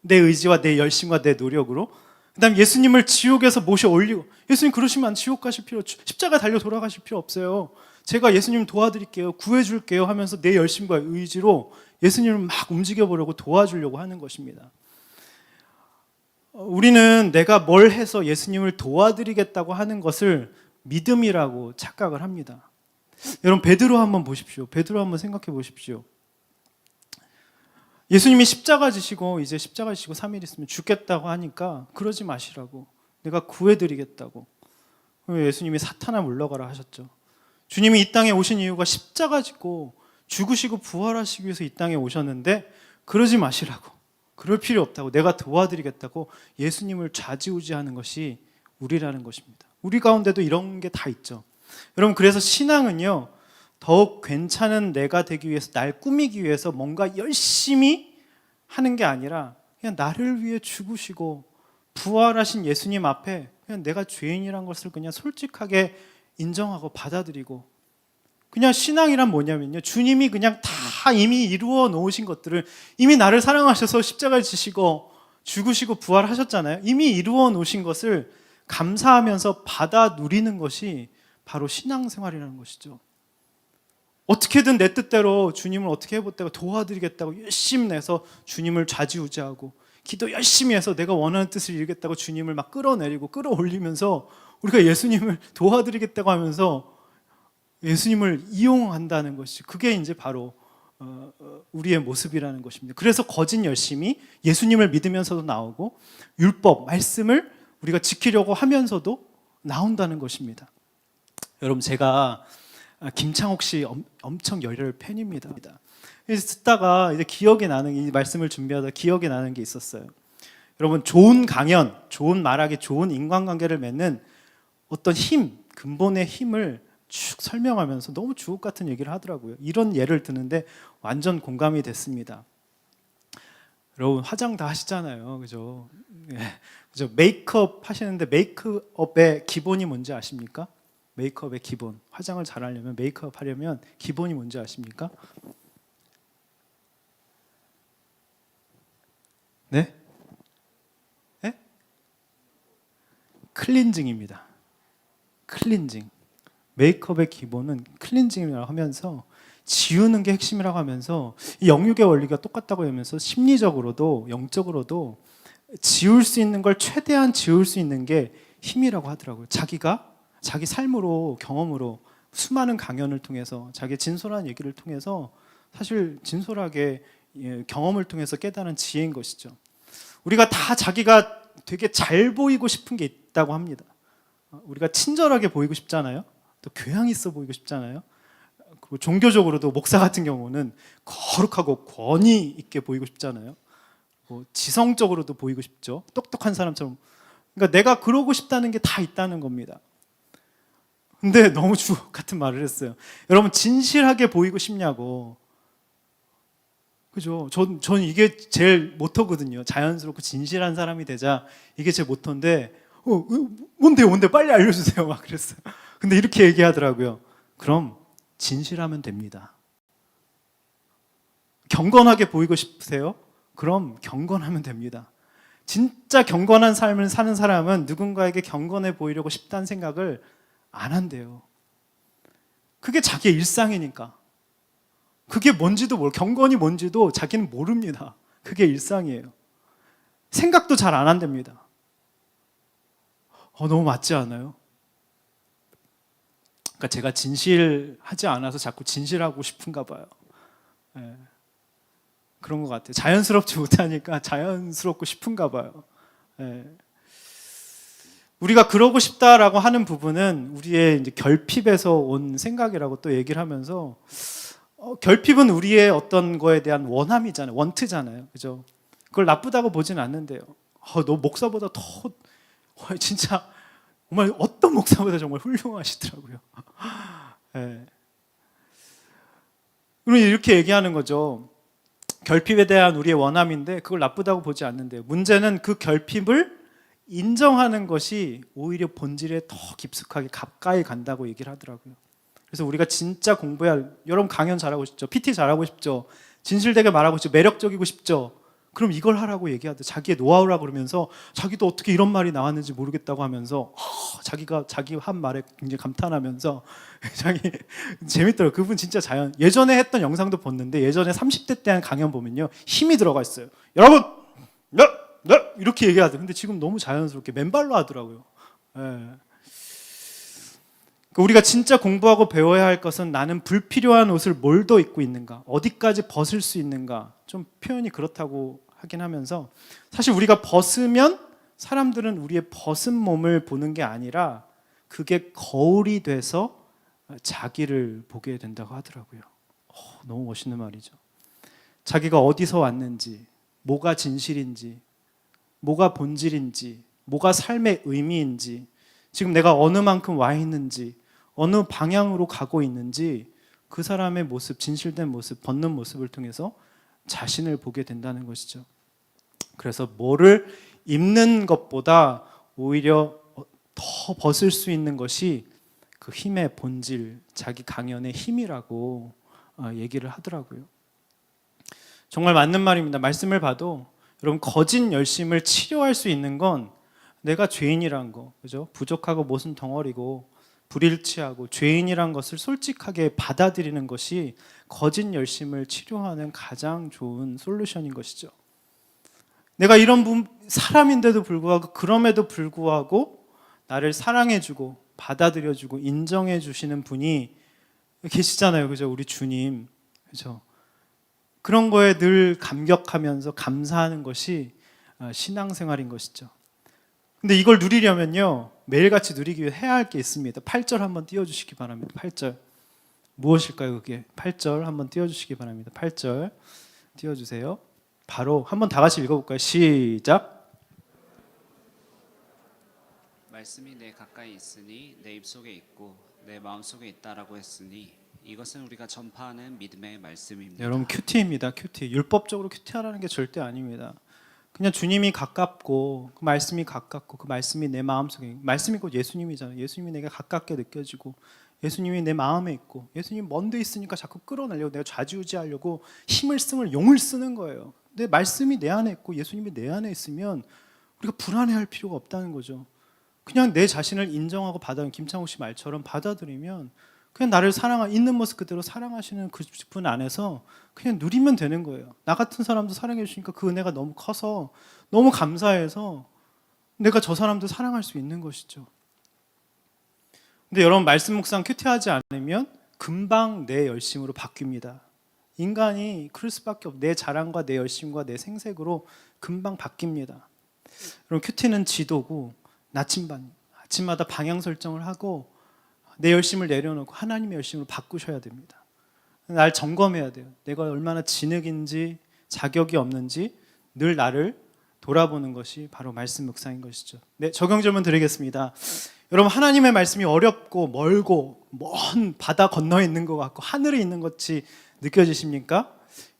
내 의지와 내 열심과 내 노력으로 그 다음에 예수님을 지옥에서 모셔 올리고 예수님 그러시면 지옥 가실 필요 십자가 달려 돌아가실 필요 없어요. 제가 예수님 도와드릴게요. 구해줄게요 하면서 내 열심과 의지로 예수님을 막 움직여보려고 도와주려고 하는 것입니다. 우리는 내가 뭘 해서 예수님을 도와드리겠다고 하는 것을 믿음이라고 착각을 합니다. 여러분 베드로 한번 보십시오. 베드로 한번 생각해 보십시오. 예수님이 십자가 지시고 이제 십자가 지시고 3일 있으면 죽겠다고 하니까 그러지 마시라고 내가 구해드리겠다고 예수님이 사탄아 물러가라 하셨죠. 주님이 이 땅에 오신 이유가 십자가 지고 죽으시고 부활하시기 위해서 이 땅에 오셨는데 그러지 마시라고 그럴 필요 없다고 내가 도와드리겠다고 예수님을 좌지우지하는 것이 우리라는 것입니다. 우리 가운데도 이런 게 다 있죠. 여러분 그래서 신앙은요 더욱 괜찮은 내가 되기 위해서 날 꾸미기 위해서 뭔가 열심히 하는 게 아니라 그냥 나를 위해 죽으시고 부활하신 예수님 앞에 그냥 내가 죄인이란 것을 그냥 솔직하게 인정하고 받아들이고 그냥 신앙이란 뭐냐면요 주님이 그냥 다 이미 이루어 놓으신 것들을 이미 나를 사랑하셔서 십자가를 지시고 죽으시고 부활하셨잖아요. 이미 이루어 놓으신 것을 감사하면서 받아 누리는 것이 바로 신앙생활이라는 것이죠. 어떻게든 내 뜻대로 주님을 어떻게 해보겠다고 도와드리겠다고 열심히 내서 주님을 좌지우지하고 기도 열심히 해서 내가 원하는 뜻을 이루겠다고 주님을 막 끌어내리고 끌어올리면서 우리가 예수님을 도와드리겠다고 하면서 예수님을 이용한다는 것이 그게 이제 바로 우리의 모습이라는 것입니다. 그래서 거짓 열심이 예수님을 믿으면서도 나오고 율법, 말씀을 우리가 지키려고 하면서도 나온다는 것입니다. 여러분 제가 김창옥 씨 엄청 열혈 팬입니다. 듣다가 이제 기억이 나는 이 말씀을 준비하다 기억이 나는 게 있었어요. 여러분 좋은 강연, 좋은 말하기, 좋은 인간관계를 맺는 어떤 힘, 근본의 힘을 쭉 설명하면서 너무 주옥 같은 얘기를 하더라고요. 이런 예를 드는데 완전 공감이 됐습니다. 여러분 화장 다 하시잖아요, 그죠? 그죠? 메이크업 하시는데 메이크업의 기본이 뭔지 아십니까? 메이크업의 기본. 화장을 잘 하려면 메이크업 하려면 기본이 뭔지 아십니까? 네? 네? 클렌징입니다. 클렌징. 메이크업의 기본은 클렌징이라고 하면서 지우는 게 핵심이라고 하면서 이 영육의 원리가 똑같다고 하면서 심리적으로도 영적으로도 지울 수 있는 걸 최대한 지울 수 있는 게 힘이라고 하더라고요. 자기가 자기 삶으로 경험으로 수많은 강연을 통해서 자기의 진솔한 얘기를 통해서 사실 진솔하게 경험을 통해서 깨달은 지혜인 것이죠. 우리가 다 자기가 되게 잘 보이고 싶은 게 있다고 합니다. 우리가 친절하게 보이고 싶잖아요. 또 교양 있어 보이고 싶잖아요. 그리고 종교적으로도 목사 같은 경우는 거룩하고 권위 있게 보이고 싶잖아요. 지성적으로도 보이고 싶죠. 똑똑한 사람처럼. 그러니까 내가 그러고 싶다는 게 다 있다는 겁니다. 근데 너무 주옥 같은 말을 했어요. 여러분 진실하게 보이고 싶냐고. 그죠? 전 이게 제일 모토거든요. 자연스럽고 진실한 사람이 되자 이게 제 모토인데 뭔데 빨리 알려주세요 막 그랬어요. 근데 이렇게 얘기하더라고요. 그럼 진실하면 됩니다. 경건하게 보이고 싶으세요? 그럼 경건하면 됩니다. 진짜 경건한 삶을 사는 사람은 누군가에게 경건해 보이려고 싶다는 생각을 안 한대요. 그게 자기의 일상이니까. 그게 뭔지도 경건이 뭔지도 자기는 모릅니다. 그게 일상이에요. 생각도 잘 안 한답니다. 너무 맞지 않아요? 그러니까 제가 진실하지 않아서 자꾸 진실하고 싶은가 봐요. 네. 그런 것 같아요. 자연스럽지 못하니까 자연스럽고 싶은가 봐요. 네. 우리가 그러고 싶다라고 하는 부분은 우리의 이제 결핍에서 온 생각이라고 또 얘기를 하면서 결핍은 우리의 어떤 거에 대한 원함이잖아요. 원트잖아요. 그죠? 그걸 나쁘다고 보진 않는데요. 너 목사보다 더 진짜 정말 어떤 목사보다 정말 훌륭하시더라고요. 네. 그럼 이렇게 얘기하는 거죠. 결핍에 대한 우리의 원함인데 그걸 나쁘다고 보지 않는데요. 문제는 그 결핍을 인정하는 것이 오히려 본질에 더 깊숙하게 가까이 간다고 얘기를 하더라고요. 그래서 우리가 진짜 공부해야 할, 여러분 강연 잘하고 싶죠? PT 잘하고 싶죠? 진실되게 말하고 싶죠? 매력적이고 싶죠? 그럼 이걸 하라고 얘기하듯 자기의 노하우라고 그러면서 자기도 어떻게 이런 말이 나왔는지 모르겠다고 하면서 자기가 자기 한 말에 굉장히 감탄하면서 자기 재밌더라고요. 그분 진짜 예전에 했던 영상도 봤는데 예전에 30대 때 한 강연 보면요 힘이 들어가 있어요. 여러분 이렇게 얘기하더라고요. 근데 지금 너무 자연스럽게 맨발로 하더라고요. 예. 우리가 진짜 공부하고 배워야 할 것은 나는 불필요한 옷을 뭘 더 입고 있는가, 어디까지 벗을 수 있는가. 좀 표현이 그렇다고 하긴 하면서 사실 우리가 벗으면 사람들은 우리의 벗은 몸을 보는 게 아니라 그게 거울이 돼서 자기를 보게 된다고 하더라고요. 너무 멋있는 말이죠. 자기가 어디서 왔는지, 뭐가 진실인지, 뭐가 본질인지, 뭐가 삶의 의미인지, 지금 내가 어느 만큼 와 있는지, 어느 방향으로 가고 있는지 그 사람의 모습, 진실된 모습, 벗는 모습을 통해서 자신을 보게 된다는 것이죠. 그래서 뭐를 입는 것보다 오히려 더 벗을 수 있는 것이 그 힘의 본질, 자기 강연의 힘이라고 얘기를 하더라고요. 정말 맞는 말입니다. 말씀을 봐도 여러분 거짓 열심을 치료할 수 있는 건 내가 죄인이란 거, 그죠? 부족하고 못은 덩어리고 불일치하고 죄인이란 것을 솔직하게 받아들이는 것이 거짓 열심을 치료하는 가장 좋은 솔루션인 것이죠. 내가 이런 사람인데도 불구하고, 그럼에도 불구하고 나를 사랑해주고 받아들여주고 인정해주시는 분이 계시잖아요. 그죠? 우리 주님. 그죠? 그런 거에 늘 감격하면서 감사하는 것이 신앙생활인 것이죠. 근데 이걸 누리려면요, 매일같이 누리기 위해 해야 할 게 있습니다. 8절 한번 띄워주시기 바랍니다. 8절 무엇일까요? 그게 8절 한번 띄워주시기 바랍니다. 8절 띄워주세요. 바로 한번 다 같이 읽어볼까요? 시작. 말씀이 내 가까이 있으니 내 입속에 있고 내 마음속에 있다라고 했으니 이것은 우리가 전파하는 믿음의 말씀입니다. 여러분, 큐티입니다. 큐티. 율법적으로 큐티하라는 게 절대 아닙니다. 그냥 주님이 가깝고 그 말씀이 가깝고 그 말씀이 내 마음속에, 말씀이 곧 예수님이잖아요. 예수님이 내가 가깝게 느껴지고 예수님이 내 마음에 있고, 예수님이 먼데 있으니까 자꾸 끌어내려고, 내가 좌지우지하려고 힘을 쓰면 용을 쓰는 거예요. 근데 말씀이 내 안에 있고 예수님이 내 안에 있으면 우리가 불안해할 필요가 없다는 거죠. 그냥 내 자신을 인정하고 받아들이면, 김창욱 씨 말처럼 받아들이면 그냥 나를 있는 모습 그대로 사랑하시는 그 분 안에서 그냥 누리면 되는 거예요. 나 같은 사람도 사랑해 주시니까 그 은혜가 너무 커서 너무 감사해서 내가 저 사람도 사랑할 수 있는 것이죠. 근데 여러분, 말씀 묵상 큐티하지 않으면 금방 내 열심으로 바뀝니다. 인간이 그럴 수밖에 없어요. 내 자랑과 내 열심과 내 생색으로 금방 바뀝니다. 여러분, 큐티는 지도고 나침반, 아침마다 방향 설정을 하고 내 열심을 내려놓고 하나님의 열심으로 바꾸셔야 됩니다. 날 점검해야 돼요. 내가 얼마나 진흙인지 자격이 없는지 늘 나를 돌아보는 것이 바로 말씀 묵상인 것이죠. 네, 적용 질문 드리겠습니다. 여러분, 하나님의 말씀이 어렵고 멀고 먼 바다 건너에 있는 것 같고 하늘에 있는 것 같이 느껴지십니까?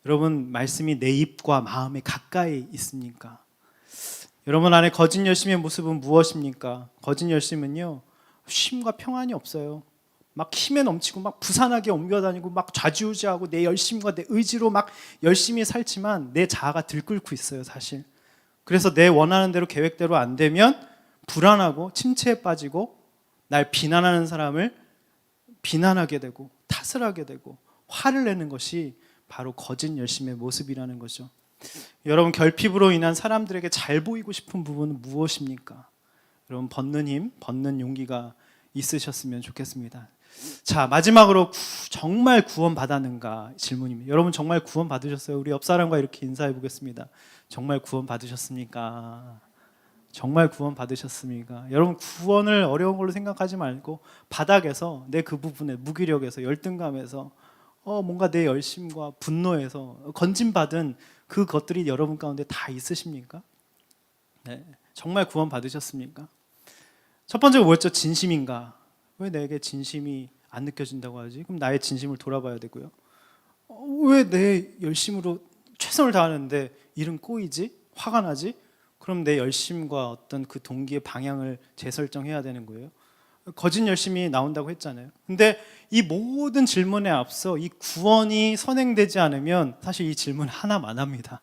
여러분, 말씀이 내 입과 마음에 가까이 있습니까? 여러분 안에 거짓 열심의 모습은 무엇입니까? 거짓 열심은요, 쉼과 평안이 없어요. 막 힘에 넘치고 막 부산하게 옮겨다니고 막 좌지우지하고 내 열심과 내 의지로 막 열심히 살지만 내 자아가 들끓고 있어요, 사실. 그래서 내 원하는 대로 계획대로 안 되면 불안하고 침체에 빠지고 날 비난하는 사람을 비난하게 되고 탓을 하게 되고 화를 내는 것이 바로 거짓 열심의 모습이라는 거죠. 여러분, 결핍으로 인한 사람들에게 잘 보이고 싶은 부분은 무엇입니까? 여러분, 벗는 힘, 벗는 용기가 있으셨으면 좋겠습니다. 자, 마지막으로 정말 구원 받았는가 질문입니다. 여러분, 정말 구원 받으셨어요? 우리 옆 사람과 이렇게 인사해 보겠습니다. 정말 구원 받으셨습니까? 정말 구원 받으셨습니까? 여러분, 구원을 어려운 걸로 생각하지 말고 바닥에서 내 그 부분에 무기력에서 열등감에서 뭔가 내 열심과 분노에서 건진받은 그 것들이 여러분 가운데 다 있으십니까? 네, 정말 구원 받으셨습니까? 첫 번째가 뭐였죠? 진심인가? 왜 내게 진심이 안 느껴진다고 하지? 그럼 나의 진심을 돌아봐야 되고요. 왜 내 열심으로 최선을 다하는데 일은 꼬이지? 화가 나지? 그럼 내 열심과 어떤 그 동기의 방향을 재설정해야 되는 거예요. 거짓 열심이 나온다고 했잖아요. 근데 이 모든 질문에 앞서 이 구원이 선행되지 않으면 사실 이 질문 하나만 합니다.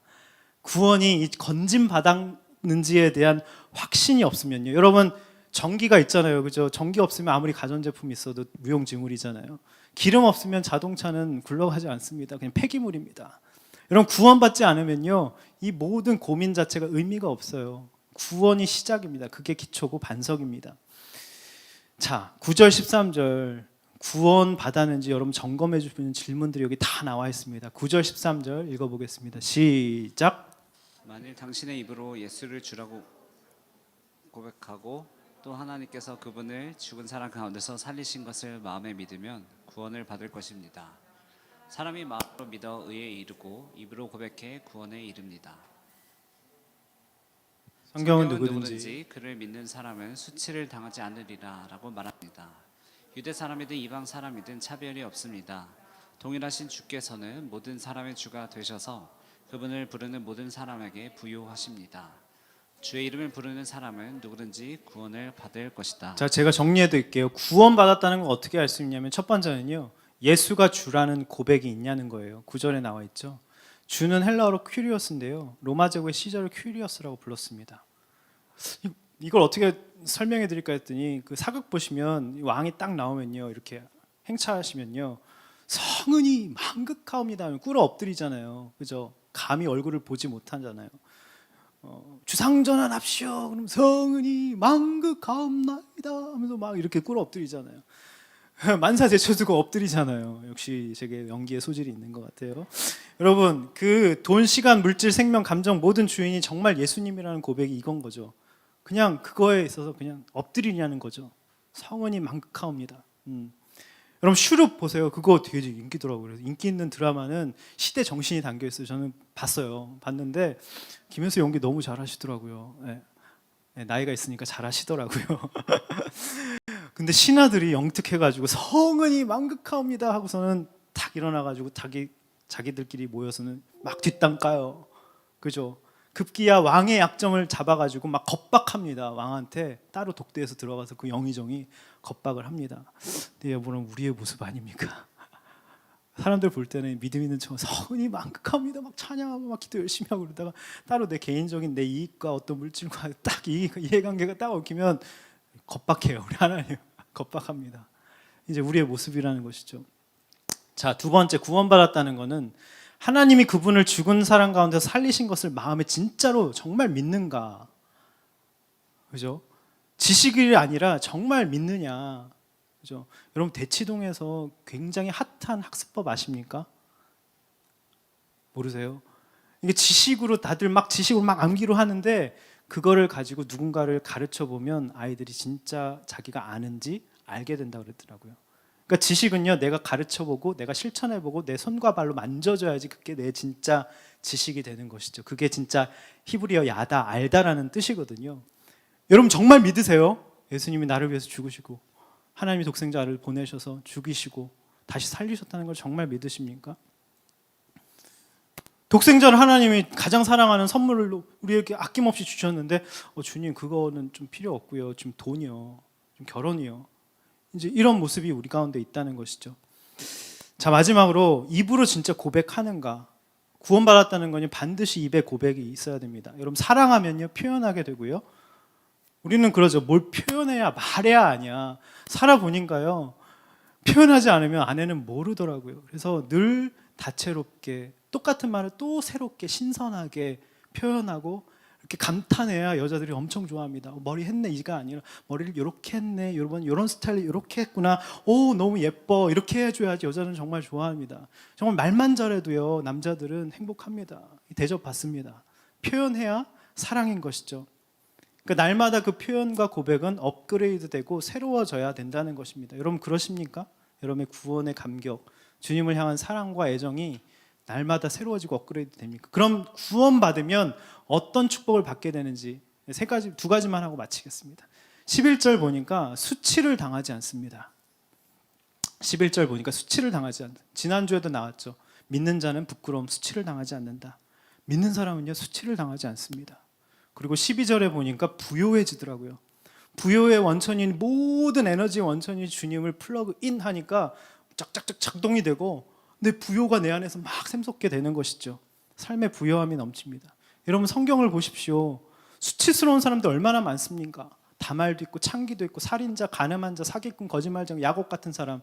구원이 건진 받았는지에 대한 확신이 없으면요. 여러분, 전기가 있잖아요. 그죠? 전기 없으면 아무리 가전제품이 있어도 무용지물이잖아요. 기름 없으면 자동차는 굴러가지 않습니다. 그냥 폐기물입니다. 여러분, 구원받지 않으면요, 이 모든 고민 자체가 의미가 없어요. 구원이 시작입니다. 그게 기초고 반석입니다. 자, 9절 13절 구원 받았는지 여러분 점검해 주시는 질문들이 여기 다 나와 있습니다. 9절 13절 읽어보겠습니다. 시작. 만일 당신의 입으로 예수를 주라고 고백하고 또 하나님께서 그분을 죽은 사람 가운데서 살리신 것을 마음에 믿으면 구원을 받을 것입니다. 사람이 마음으로 믿어 의에 이르고 입으로 고백해 구원에 이릅니다. 성경은 누구든지 그를 믿는 사람은 수치를 당하지 않으리라라고 말합니다. 유대 사람이든 이방 사람이든 차별이 없습니다. 동일하신 주께서는 모든 사람의 주가 되셔서 그분을 부르는 모든 사람에게 부요하십니다. 주의 이름을 부르는 사람은 누구든지 구원을 받을 것이다. 자, 제가 정리해 드릴게요. 구원 받았다는 걸 어떻게 알 수 있냐면 첫 번째는요, 예수가 주라는 고백이 있냐는 거예요. 9절에 나와 있죠. 주는 헬라어로 퀴리어스인데요, 로마 제국의 시절을 퀴리어스라고 불렀습니다. 이걸 어떻게 설명해 드릴까 했더니 그 사극 보시면 왕이 딱 나오면요, 이렇게 행차하시면요, 성은이 망극하옵니다 꿇어 엎드리잖아요. 그죠? 감히 얼굴을 보지 못하잖아요. 주상전환합시오. 그럼 성은이 망극하옵나이다 하면서 막 이렇게 꿇어 엎드리잖아요. 만사제쳐두고 엎드리잖아요. 역시 제게 연기의 소질이 있는 것 같아요. 여러분, 그 돈, 시간, 물질, 생명, 감정 모든 주인이 정말 예수님이라는 고백이 이건 거죠. 그냥 그거에 있어서 그냥 엎드리냐는 거죠. 성은이 망극하옵니다. 여러분 슈룹 보세요. 그거 되게 인기더라고요. 그래서 인기 있는 드라마는 시대 정신이 담겨 있어요. 저는 봤는데 김혜수 연기 너무 잘하시더라고요. 네. 네, 나이가 있으니까 잘하시더라고요. 근데 신하들이 영특해가지고 성은이 망극하옵니다 하고서는 탁 일어나가지고 자기들끼리 모여서는 막 뒷담 까요. 그죠? 급기야 왕의 약점을 잡아가지고 막 겁박합니다. 왕한테 따로 독대해서 들어가서 그 영의정이 겁박을 합니다. 근데 여러분, 우리의 모습 아닙니까? 사람들 볼 때는 믿음 있는 척 성은이 망극합니다 막 찬양하고 막 기도 열심히 하고 그러다가 따로 내 개인적인 내 이익과 어떤 물질과 딱 이해관계가 딱 얽히면 겁박해요. 우리 하나님 겁박합니다. 이제 우리의 모습이라는 것이죠. 자, 두 번째, 구원받았다는 것은 하나님이 그분을 죽은 사람 가운데 살리신 것을 마음에 진짜로 정말 믿는가? 그죠? 지식이 아니라 정말 믿느냐? 그죠? 여러분, 대치동에서 굉장히 핫한 학습법 아십니까? 모르세요? 이게 다들 막 지식으로 막 암기로 하는데 그거를 가지고 누군가를 가르쳐 보면 아이들이 진짜 자기가 아는지 알게 된다 그랬더라고요. 그러니까 지식은요, 내가 가르쳐 보고 내가 실천해 보고 내 손과 발로 만져줘야지 그게 내 진짜 지식이 되는 것이죠. 그게 진짜 히브리어 야다, 알다라는 뜻이거든요. 여러분 정말 믿으세요? 예수님이 나를 위해서 죽으시고 하나님이 독생자를 보내셔서 죽이시고 다시 살리셨다는 걸 정말 믿으십니까? 독생자를 하나님이 가장 사랑하는 선물로 우리에게 아낌없이 주셨는데 주님 그거는 좀 필요 없고요. 좀 돈이요. 좀 결혼이요. 이제 이런 모습이 우리 가운데 있다는 것이죠. 자, 마지막으로 입으로 진짜 고백하는가? 구원받았다는 거는 반드시 입에 고백이 있어야 됩니다. 여러분 사랑하면요 표현하게 되고요. 우리는 그러죠. 뭘 표현해야 말해야 아니야. 살아보니까요 표현하지 않으면 아내는 모르더라고요. 그래서 늘 다채롭게 똑같은 말을 또 새롭게 신선하게 표현하고 이렇게 감탄해야 여자들이 엄청 좋아합니다. 머리 했네 이가 아니라 머리를 이렇게 했네. 여러분 이런 스타일 이렇게 했구나. 오 너무 예뻐. 이렇게 해줘야지 여자는 정말 좋아합니다. 정말 말만 잘해도요 남자들은 행복합니다. 대접받습니다. 표현해야 사랑인 것이죠. 그러니까 날마다 그 표현과 고백은 업그레이드되고 새로워져야 된다는 것입니다. 여러분 그러십니까? 여러분의 구원의 감격, 주님을 향한 사랑과 애정이 날마다 새로워지고 업그레이드 됩니까? 그럼 구원받으면 어떤 축복을 받게 되는지 두 가지만 하고 마치겠습니다. 11절 보니까 수치를 당하지 않습니다. 11절 보니까 수치를 당하지 않는다. 지난주에도 나왔죠. 믿는 자는 부끄러움, 수치를 당하지 않는다. 믿는 사람은요 수치를 당하지 않습니다. 그리고 12절에 보니까 부요해지더라고요. 부요의 원천인 모든 에너지 원천이 주님을 플러그인 하니까 짝짝짝 작동이 되고 근데 부요가 내 안에서 막 샘솟게 되는 것이죠. 삶의 부요함이 넘칩니다. 여러분 성경을 보십시오. 수치스러운 사람들 얼마나 많습니까? 다말도 있고 창기도 있고 살인자, 간음한 자, 사기꾼, 거짓말쟁이, 야곱 같은 사람,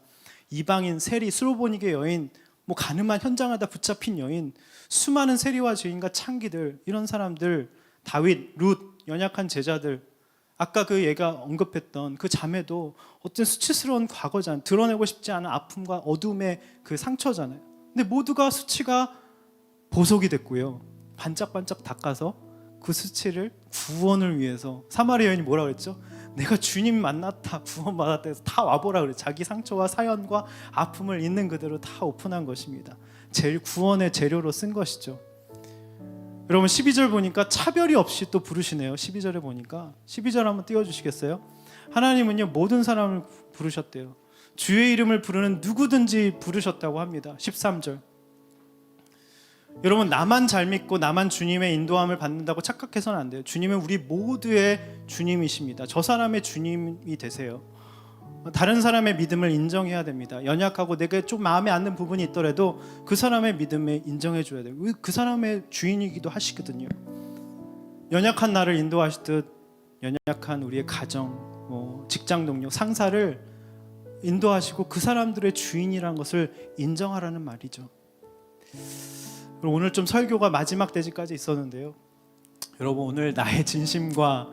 이방인, 세리, 스로보니게 여인, 뭐 간음한 현장하다 붙잡힌 여인, 수많은 세리와 죄인과 창기들, 이런 사람들, 다윗, 룻, 연약한 제자들, 아까 그 얘가 언급했던 그 자매도 어떤 수치스러운 과거잖아요. 드러내고 싶지 않은 아픔과 어둠의 그 상처잖아요. 근데 모두가 수치가 보석이 됐고요. 반짝반짝 닦아서 그 수치를 구원을 위해서 사마리아 여인이 뭐라 그랬죠? 내가 주님 만났다, 구원받았다 해서 다 와보라 그래. 자기 상처와 사연과 아픔을 있는 그대로 다 오픈한 것입니다. 제일 구원의 재료로 쓴 것이죠. 여러분 12절 보니까 차별이 없이 또 부르시네요. 12절에 보니까 12절 한번 띄워주시겠어요? 하나님은요 모든 사람을 부르셨대요. 주의 이름을 부르는 누구든지 부르셨다고 합니다. 13절 여러분 나만 잘 믿고 나만 주님의 인도함을 받는다고 착각해서는 안 돼요. 주님은 우리 모두의 주님이십니다. 저 사람의 주님이 되세요. 다른 사람의 믿음을 인정해야 됩니다. 연약하고 내게 좀 마음에 안 드는 부분이 있더라도 그 사람의 믿음을 인정해줘야 돼요. 그 사람의 주인이기도 하시거든요. 연약한 나를 인도하시듯 연약한 우리의 가정, 직장 동료, 상사를 인도하시고 그 사람들의 주인이라는 것을 인정하라는 말이죠. 그럼 오늘 좀 설교가 마지막 대지까지 있었는데요. 여러분, 오늘 나의 진심과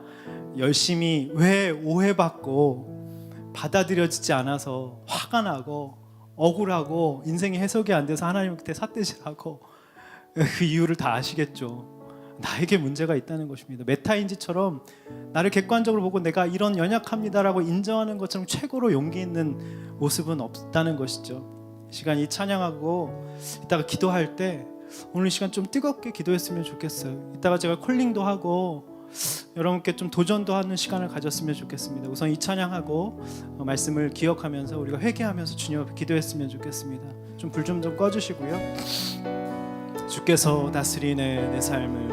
열심이 왜 오해받고 받아들여지지 않아서 화가 나고 억울하고 인생이 해석이 안 돼서 하나님한테 삿대질하고 그 이유를 다 아시겠죠. 나에게 문제가 있다는 것입니다. 메타인지처럼 나를 객관적으로 보고 내가 이런 연약합니다라고 인정하는 것처럼 최고로 용기 있는 모습은 없다는 것이죠. 이 시간 이 찬양하고 이따가 기도할 때 오늘 이 시간 좀 뜨겁게 기도했으면 좋겠어요. 이따가 제가 콜링도 하고 여러분께 좀 도전도 하는 시간을 가졌으면 좋겠습니다. 우선 이 찬양하고 말씀을 기억하면서 우리가 회개하면서 주님 앞에 기도했으면 좋겠습니다. 좀 불 좀 꺼주시고요. 주께서 다스리네 내 삶을,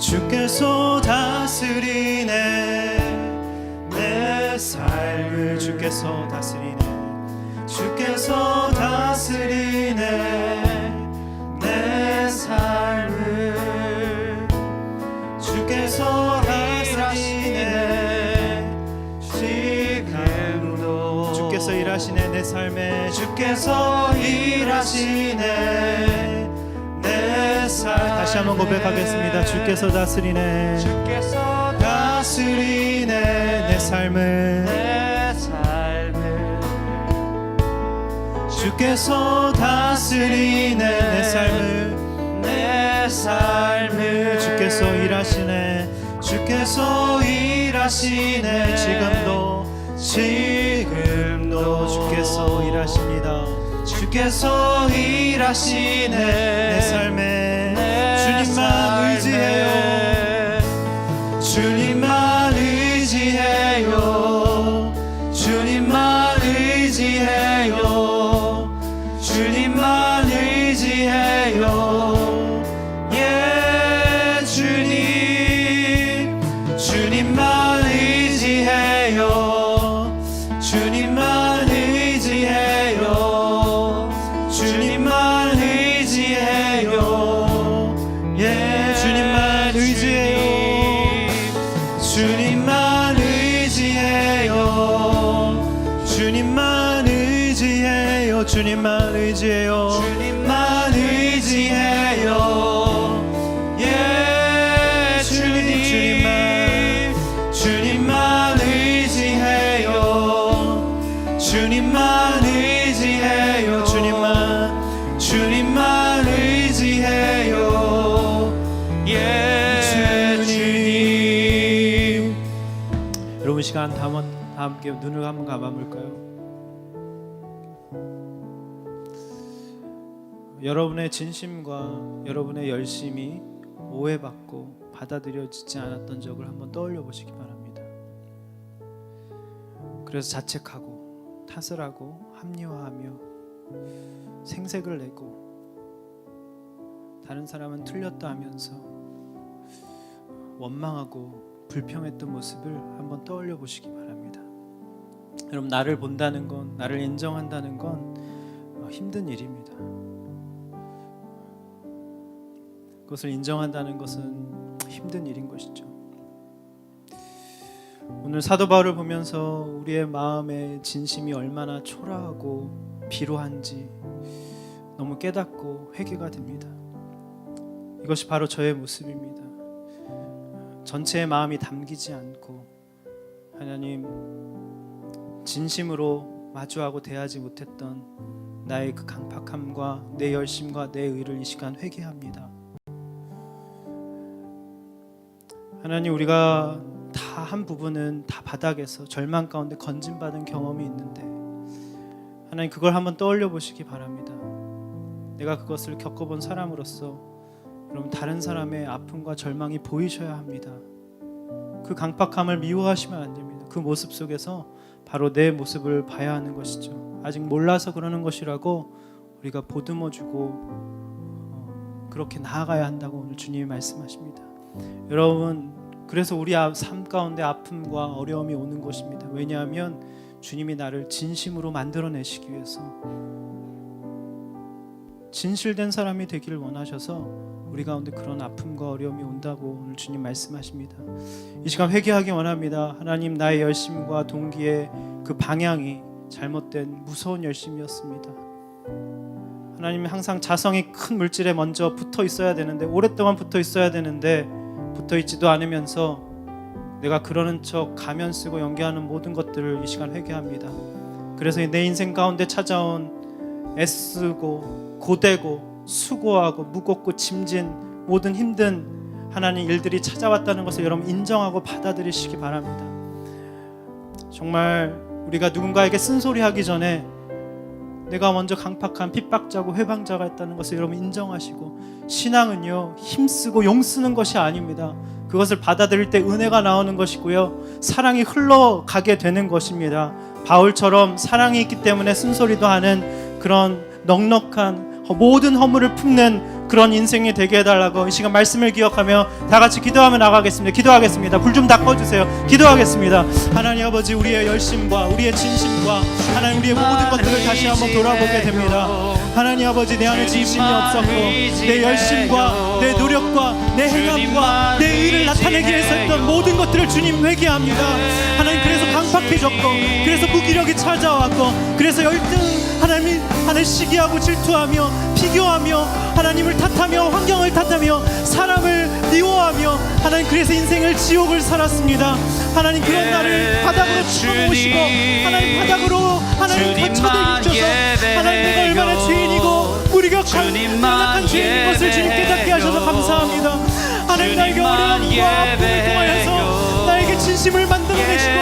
주께서 다스리네 내 삶을, 주께서 다스리네, 주께서 다스리네 내 삶을, 주께서 일하시네 지금도, 주께서 일하시네 내 삶에, 주께서 일하시네 내 삶. 다시 한번 고백하겠습니다. 주께서 다스리네, 주께서 다스리네 내 삶을, 내 삶을, 주께서 다스리네 내 삶을, 내 삶을, 주께서 일하시네, 주께서 일하시네 지금도, 지금도 주께서 일하십니다. 주께서 일하시네 내 삶에, 주님만 의지해요, 주님만 의지해요, 주님만 의지해요, 주님만 의지해요. 예 주님, 주님만 의지해요, 주님만 의지해요, 주님만 의지해요. 예 주님만 의지해요, 주님만 의지해요, 주님만 의지해요, 주님만 의지해요, 주님만 의지해요. 예 주님, 주님만 의지해요, 주님만 의지해요, 주님만 의지해요. 예 주님. 여러분 시간 다 함께 눈을 한번 감아볼까요? 여러분의 진심과 여러분의 열심이 오해받고 받아들여지지 않았던 적을 한번 떠올려 보시기 바랍니다. 그래서 자책하고 탓을 하고 합리화하며 생색을 내고 다른 사람은 틀렸다 하면서 원망하고 불평했던 모습을 한번 떠올려 보시기 바랍니다. 여러분, 나를 본다는 건, 나를 인정한다는 건 힘든 일입니다. 그것을 인정한다는 것은 힘든 일인 것이죠. 오늘 사도 바울을 보면서 우리의 마음의 진심이 얼마나 초라하고 비루한지 너무 깨닫고 회개가 됩니다. 이것이 바로 저의 모습입니다. 전체의 마음이 담기지 않고 하나님 진심으로 마주하고 대하지 못했던 나의 그 강팍함과 내 열심과 내 의를 이 시간 회개합니다. 하나님, 우리가 다 한 부분은 다 바닥에서 절망 가운데 건진받은 경험이 있는데 하나님, 그걸 한번 떠올려 보시기 바랍니다. 내가 그것을 겪어본 사람으로서 여러분, 다른 사람의 아픔과 절망이 보이셔야 합니다. 그 강팍함을 미워하시면 안 됩니다. 그 모습 속에서 바로 내 모습을 봐야 하는 것이죠. 아직 몰라서 그러는 것이라고 우리가 보듬어주고 그렇게 나아가야 한다고 오늘 주님이 말씀하십니다. 여러분, 그래서 우리 삶 가운데 아픔과 어려움이 오는 것입니다. 왜냐하면 주님이 나를 진심으로 만들어내시기 위해서 진실된 사람이 되기를 원하셔서 우리 가운데 그런 아픔과 어려움이 온다고 오늘 주님 말씀하십니다. 이 시간 회개하기 원합니다. 하나님, 나의 열심과 동기의 그 방향이 잘못된 무서운 열심이었습니다. 하나님, 항상 자성이 큰 물질에 먼저 붙어 있어야 되는데, 오랫동안 붙어 있어야 되는데 붙어 있지도 않으면서 내가 그러는 척 가면 쓰고 연기하는 모든 것들을 이 시간 회개합니다. 그래서 내 인생 가운데 찾아온 애쓰고 고되고 수고하고 무겁고 짐진 모든 힘든 하나님 일들이 찾아왔다는 것을 여러분 인정하고 받아들이시기 바랍니다. 정말 우리가 누군가에게 쓴소리하기 전에 내가 먼저 강팍한 핍박자고 회방자가 있다는 것을 여러분 인정하시고, 신앙은요 힘쓰고 용쓰는 것이 아닙니다. 그것을 받아들일 때 은혜가 나오는 것이고요, 사랑이 흘러가게 되는 것입니다. 바울처럼 사랑이 있기 때문에 쓴소리도 하는 그런 넉넉한 모든 허물을 품는 그런 인생이 되게 해달라고 이 시간 말씀을 기억하며 다 같이 기도하며 나가겠습니다. 기도하겠습니다. 불 좀 다 꺼주세요. 기도하겠습니다. 하나님 아버지, 우리의 열심과 우리의 진심과 하나님 우리의 모든 것들을 다시 한번 돌아보게 됩니다. 하나님 아버지, 내 안에 진심이 없었고 내 열심과 내 노력과 내 행함과 내 의를 나타내기 위해서 했던 모든 것들을 주님 회개합니다. 하나님, 그래서 강팍해졌고 그래서 무기력이 찾아왔고 그래서 열등 하나님 시기하고 질투하며 비교하며 하나님을 탓하며 환경을 탓하며 사람을 미워하며 하나님, 그래서 인생을 지옥을 살았습니다. 하나님, 그런 나를 바닥으로 쳐놓으시고 하나님 바닥으로 하나님 거쳐들게 주셔서 하나님, 내가 얼마나 죄인이고 무리격한 연약한 죄인인 것을 주님 깨닫게 하셔서 감사합니다. 하나님, 나에게 어려움과 아픔을 통하여서 나에게 진심을 만들어내시고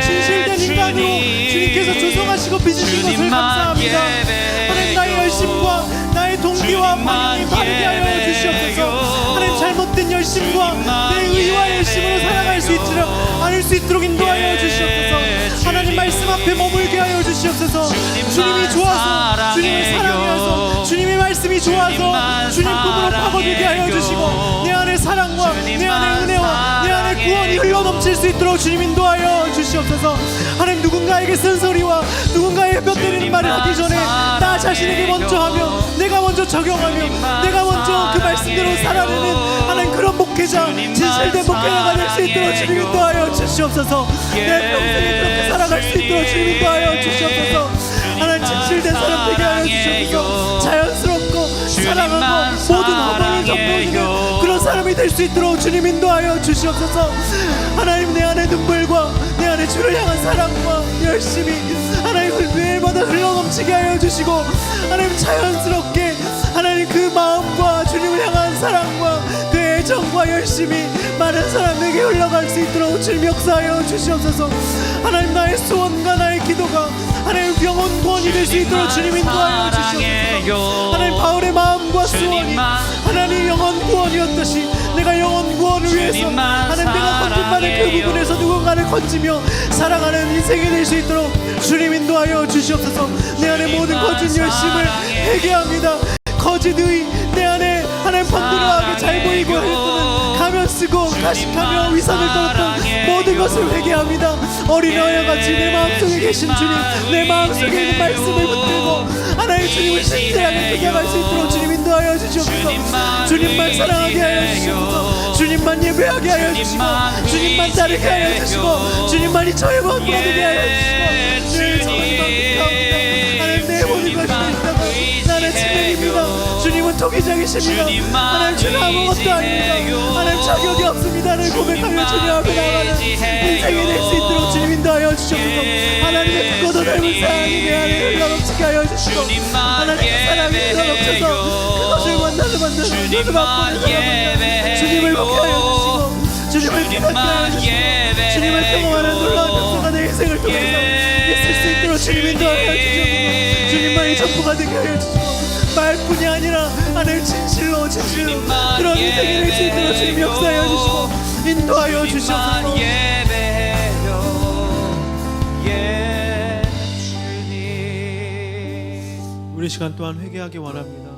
진실된 인간으로 주님께서 조성하시고 빚으신 것을 감사합니다. 하나님, 나의 열심과 나의 동기와 방향이 바르게 하여 주시옵소서. 하나님, 잘못된 열심과 내 의와 열심으로 살아갈 수 있도록 않을 수 있도록 인도하여 주시옵소서. 하나님, 말씀 앞에 머물게 하여 주시옵소서. 주님이 좋아서, 주님을 사랑하여서, 주님의 말씀이 좋아서 주님 품으로 파고들게 하여 주시고, 내 안에 사랑과 내 안에 은혜와 내 안에 구원이 흘러넘칠 수 있도록 주님 인도하여 주시옵소서. 하나님, 누군가에게 쓴소리와 누군가의 뼈 때리는 말을 하기 전에 나 자신에게 먼저 하며 내가 먼저 적용하며 내가 먼저 그 말씀대로 살아내는 하나님, 그런 목회자, 진실된 목회자가 될 수 있도록 주님 인도하여 주시옵소서. 내 평생에 그렇게 살아갈 수 있도록 주님 인도하여 주시옵소서. 하나님, 진실된 사람 되게 하여 주시옵소서. 자연스럽고 사랑하고 모든 허물을 덮어주는 그런 사람이 될 수 있도록 주님 인도하여 주시옵소서. 하나님, 내 안에 눈물과 내 안에 주를 향한 사랑과 열심이 하나님 매일마다 흘러넘치게 하여 주시고, 하나님 자연스럽게 하나님 그 마음과 주님을 향한 사랑과 그 애정과 열심이 많은 사람에게 흘러갈 수 있도록 주님 역사하여 주시옵소서. 하나님, 나의 소원과 나의 기도가 하나님 영혼 구원이 될 수 있도록 주님 인도하여 주시옵소서. 하나님, 바울의 마음과 소원이 하나님 영혼 구원이었듯이 내가 영혼 구원을 위해서 하나님, 내가 건진받은 그 부분에서 누군가를 건지며 살아가는 인생이 될 수 있도록 주님 인도하여 주시옵소서. 내 안에 모든 거짓 열심을 회개합니다. 거짓 의, 내 안에 하나님 번들어하게 잘 보이고 했던 가면 쓰고 가식하며 위선을 떨었던 모든 것을 회개합니다. 어린아이와 같이 내 마음속에 계신 주님, 내 마음속에 있는 말씀을 붙들고 하나님 주님을 신실하게 붙잡을 수 있도록 주님 인도하여 주시옵소서. 주님만 사랑하게 하여 주시옵소서. 주님만 예배하게 하여 주시고 주님만 따르게 하여 주시고 주님만이 저의 마음을 받게 하여 주시고 늘 정말 하나님, 내 모든 것이 있다가 나는 진행입니다. 주님은 토기장이십니다. 하나님, 주는 아무것도 아닙니다. 하나님, 자격이 없습니다를 고백하며 주님 앞에 나가는 인생이 될 수 있도록 주님 인도하여 주시옵소서. 하나님의 크고도 넓은 사랑이 내 안에 흘러넘치게 하여 주시고 하나님의 사랑이 흘러넘쳐서 그것을 만나서 만나는 너도 맛보는 사람은 주님을 먹게 하여 주시고 주님을 깨닫게 하여 주시고 주님을 경험하는 놀라운 역사가 내 인생을 통해서 있을 수 있도록 주님 인도하여 주시옵소서. 주님만이 전부가 되게 하여 주시고 말뿐이 아니라 하나님 진실로 그런 인생이 될 수 있도록 주님 역사하여 주시고 인도하여 주시옵소서. 우리 시간 또한 회개하기 원합니다.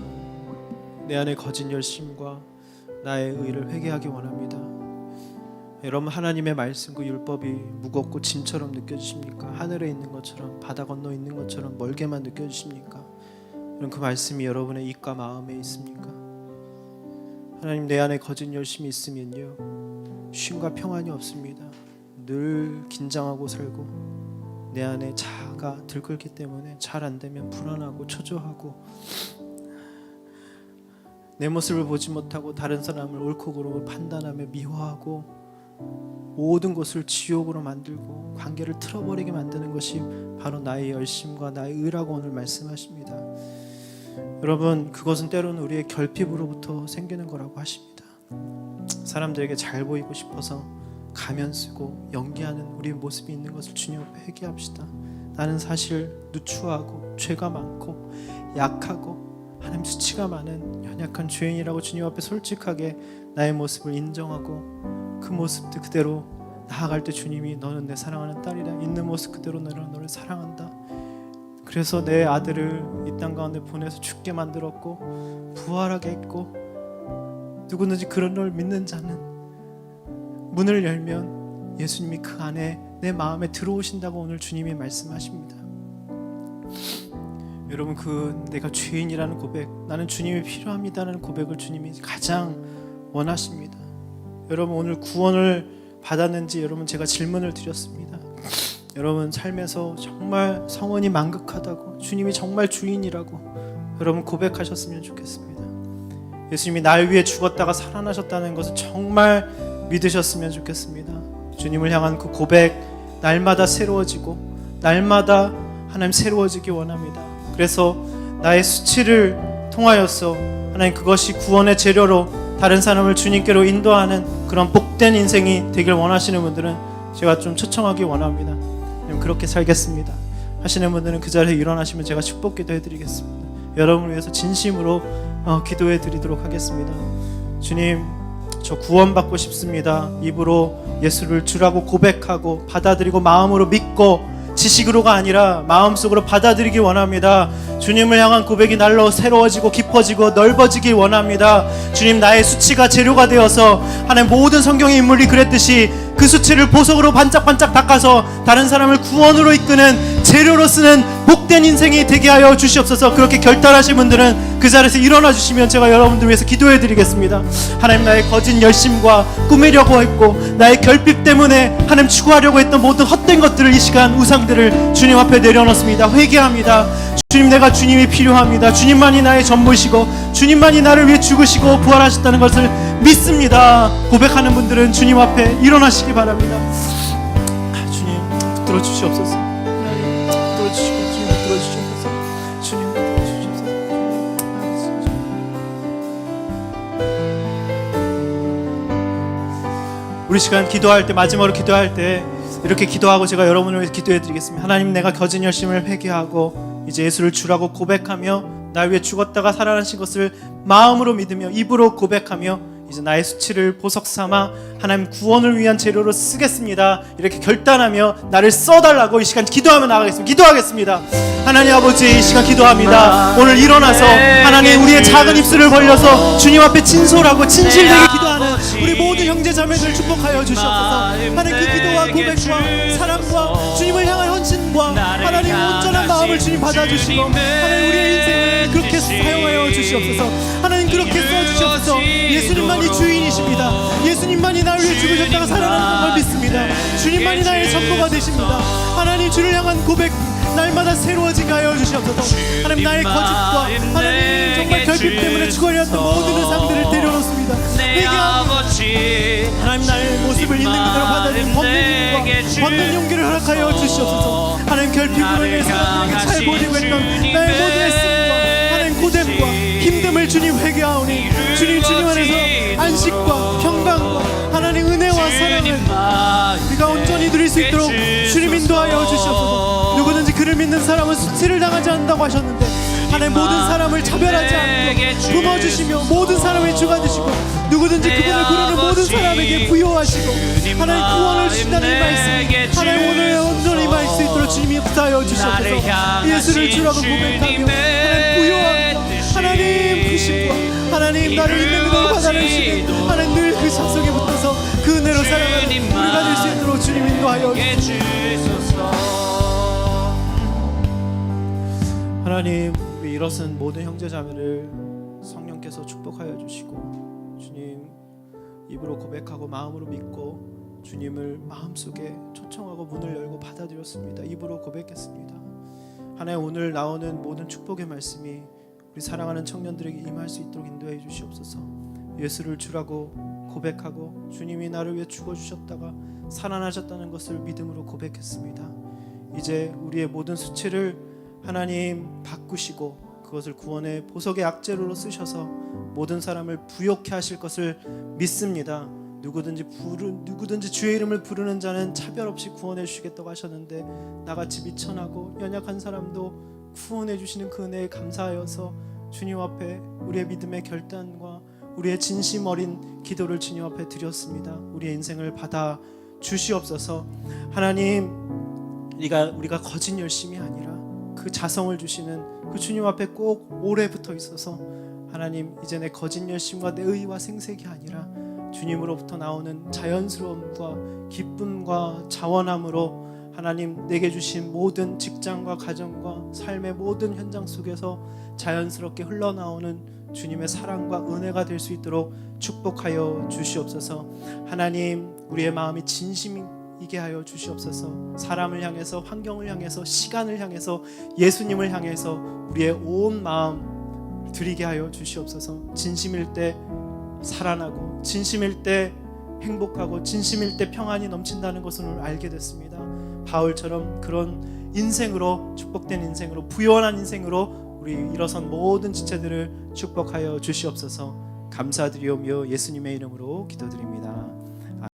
내 안에 거짓 열심과 나의 의를 회개하기 원합니다. 여러분, 하나님의 말씀 그 율법이 무겁고 짐처럼 느껴지십니까? 하늘에 있는 것처럼 바다 건너 있는 것처럼 멀게만 느껴지십니까? 그럼 그 말씀이 여러분의 입과 마음에 있습니까? 하나님, 내 안에 거짓 열심이 있으면요 쉼과 평안이 없습니다. 늘 긴장하고 살고 내 안에 자아가 들끓기 때문에 잘 안 되면 불안하고 초조하고 내 모습을 보지 못하고 다른 사람을 옳고 그르고 판단하며 미워하고 모든 것을 지옥으로 만들고 관계를 틀어버리게 만드는 것이 바로 나의 열심과 나의 의라고 오늘 말씀하십니다. 여러분, 그것은 때로는 우리의 결핍으로부터 생기는 거라고 하십니다. 사람들에게 잘 보이고 싶어서 가면 쓰고 연기하는 우리의 모습이 있는 것을 주님 앞에 회개합시다. 나는 사실 누추하고 죄가 많고 약하고 하나님 수치가 많은 연약한 죄인이라고 주님 앞에 솔직하게 나의 모습을 인정하고 그 모습도 그대로 나아갈 때 주님이 너는 내 사랑하는 딸이라 있는 모습 그대로 너를 사랑한다. 그래서 내 아들을 이 땅 가운데 보내서 죽게 만들었고 부활하게 했고 누구든지 그런 걸 믿는 자는 문을 열면 예수님이 그 안에 내 마음에 들어오신다고 오늘 주님이 말씀하십니다. 여러분, 그 내가 죄인이라는 고백, 나는 주님이 필요합니다라는 고백을 주님이 가장 원하십니다. 여러분, 오늘 구원을 받았는지 여러분 제가 질문을 드렸습니다. 여러분 삶에서 정말 성원이 만극하다고 주님이 정말 주인이라고 여러분 고백하셨으면 좋겠습니다. 예수님이 날 위해 죽었다가 살아나셨다는 것을 정말 믿으셨으면 좋겠습니다. 주님을 향한 그 고백 날마다 새로워지고 날마다 하나님 새로워지기 원합니다. 그래서 나의 수치를 통하여서 하나님 그것이 구원의 재료로 다른 사람을 주님께로 인도하는 그런 복된 인생이 되길 원하시는 분들은 제가 좀 초청하기 원합니다. 그렇게 살겠습니다 하시는 분들은 그 자리에 일어나시면 제가 축복 기도해 드리겠습니다. 여러분을 위해서 진심으로 기도해 드리도록 하겠습니다. 주님, 저 구원받고 싶습니다. 입으로 예수를 주라고 고백하고 받아들이고 마음으로 믿고 지식으로가 아니라 마음속으로 받아들이기 원합니다. 주님을 향한 고백이 날로 새로워지고 깊어지고 넓어지길 원합니다. 주님, 나의 수치가 재료가 되어서 하나님 모든 성경의 인물이 그랬듯이 그 수치를 보석으로 반짝반짝 닦아서 다른 사람을 구원으로 이끄는 재료로 쓰는 복된 인생이 되게 하여 주시옵소서. 그렇게 결단하신 분들은 그 자리에서 일어나 주시면 제가 여러분들 위해서 기도해 드리겠습니다. 하나님, 나의 거짓 열심과 꾸미려고 했고 나의 결핍 때문에 하나님 추구하려고 했던 모든 헛된 것들을 이 시간 우상들을 주님 앞에 내려놓습니다. 회개합니다. 주님, 내가 주님이 필요합니다. 주님만이 나의 전부시고 주님만이 나를 위해 죽으시고 부활하셨다는 것을 믿습니다. 고백하는 분들은 주님 앞에 일어나시기 바랍니다. 주님, 들어주시옵소서. 하나님, 들어주시고 주님 들어주시옵소서. 주님 들어주시옵소서. 우리 시간 기도할 때, 마지막으로 기도할 때 이렇게 기도하고 제가 여러분을 위해서 기도해 드리겠습니다. 하나님, 내가 거짓 열심을 회개하고 이제 예수를 주라고 고백하며 날 위해 죽었다가 살아나신 것을 마음으로 믿으며 입으로 고백하며 이제 나의 수치를 보석 삼아 하나님 구원을 위한 재료로 쓰겠습니다. 이렇게 결단하며 나를 써달라고 이 시간 기도하며 나가겠습니다. 기도하겠습니다. 하나님 아버지, 이 시간 기도합니다. 오늘 일어나서 하나님 우리의 작은 입술을 벌려서 주님 앞에 진솔하고 진실되게 기도하는 우리 모든 형제 자매들 축복하여 주시옵소서. 하나님, 그 기도와 고백과 사랑과 주님을 향한 헌신과 하나님 온전한 마음을 주님 받아주시고 하나님 우리의 인생을 그렇게 사용하여 주시옵소서. 하나님, 그렇게 써주시옵소서. 예수님만이 주인이십니다. 예수님만이 나를 위해 죽으셨다가 살아나는 걸 믿습니다. 주님만이 나의 전부가 되십니다. 하나님, 주를 향한 고백 날마다 새로워지게 하여 주시옵소서. 하나님, 나의 거짓과 하나님 정말 결핍 때문에 죽어려했던 모든 의상들을 내려놓습니다. 회개합니다. 하나님, 나의 모습을 있는 그대로 받아들이는 벗는 용기를 허락하여 주시옵소서. 하나님, 결핍으로 인해서 사람들에게 잘 보이고 했던 나의 모든 애씀과 하나님 고됨과 힘듦을 주님 회개하오니 주님 안에서 안식과 평강과 하나님 은혜와 사랑을 우리가 온전히 누릴 수 있도록 주님 인도하여 주시옵소서. 누구든지 그를 믿는 사람은 수치를 당하지 않는다고 하셨는데 하나님 모든 사람을 차별하지 않고 품어주시며 모든 사람을 주관주시고 누구든지 그분을 부르는 모든 사람에게 부여하시고 하나님 구원을 주신다는 이 말씀 하나님 오늘 온전히 임할 수 있도록 주님이 부탁하여 주시옵소서. 예수를 주라고 고백하며 하나님 부여합니다. 하나님 크심과 하나님 나를 있는 그대로 받아내시는 하나님 늘 그 자석에 붙어서 그 은혜로 살아가는 우리가 될 수 있도록 주님 인도하여 주시옵소서. 하나님, 우리 일어선 모든 형제자매를 성령께서 축복하여 주시고, 주님 입으로 고백하고 마음으로 믿고 주님을 마음속에 초청하고 문을 열고 받아들였습니다. 입으로 고백했습니다. 하나님, 오늘 나오는 모든 축복의 말씀이 우리 사랑하는 청년들에게 임할 수 있도록 인도해 주시옵소서. 예수를 주라고 고백하고 주님이 나를 위해 죽어주셨다가 살아나셨다는 것을 믿음으로 고백했습니다. 이제 우리의 모든 수치를 하나님 바꾸시고 그것을 구원의 보석의 약재로 쓰셔서 모든 사람을 부욕해 하실 것을 믿습니다. 누구든지 주의 이름을 부르는 자는 차별 없이 구원해 주시겠다고 하셨는데, 나같이 미천하고 연약한 사람도 구원해 주시는 그 은혜에 감사하여서 주님 앞에 우리의 믿음의 결단과 우리의 진심 어린 기도를 주님 앞에 드렸습니다. 우리의 인생을 받아 주시옵소서. 하나님, 우리가 거짓 열심이 아니라 그 자성을 주시는 그 주님 앞에 꼭 오래 붙어 있어서, 하나님, 이제 내 거짓 열심과 내 의와 생색이 아니라 주님으로부터 나오는 자연스러움과 기쁨과 자원함으로 하나님 내게 주신 모든 직장과 가정과 삶의 모든 현장 속에서 자연스럽게 흘러나오는 주님의 사랑과 은혜가 될 수 있도록 축복하여 주시옵소서. 하나님, 우리의 마음이 진심이게 하여 주시옵소서. 사람을 향해서, 환경을 향해서, 시간을 향해서, 예수님을 향해서 우리의 온 마음 드리게 하여 주시옵소서. 진심일 때 살아나고 진심일 때 행복하고 진심일 때 평안이 넘친다는 것을 오늘 알게 됐습니다. 바울처럼 그런 인생으로, 축복된 인생으로, 부유한 인생으로 우리 일어선 모든 지체들을 축복하여 주시옵소서. 감사드리오며 예수님의 이름으로 기도드립니다.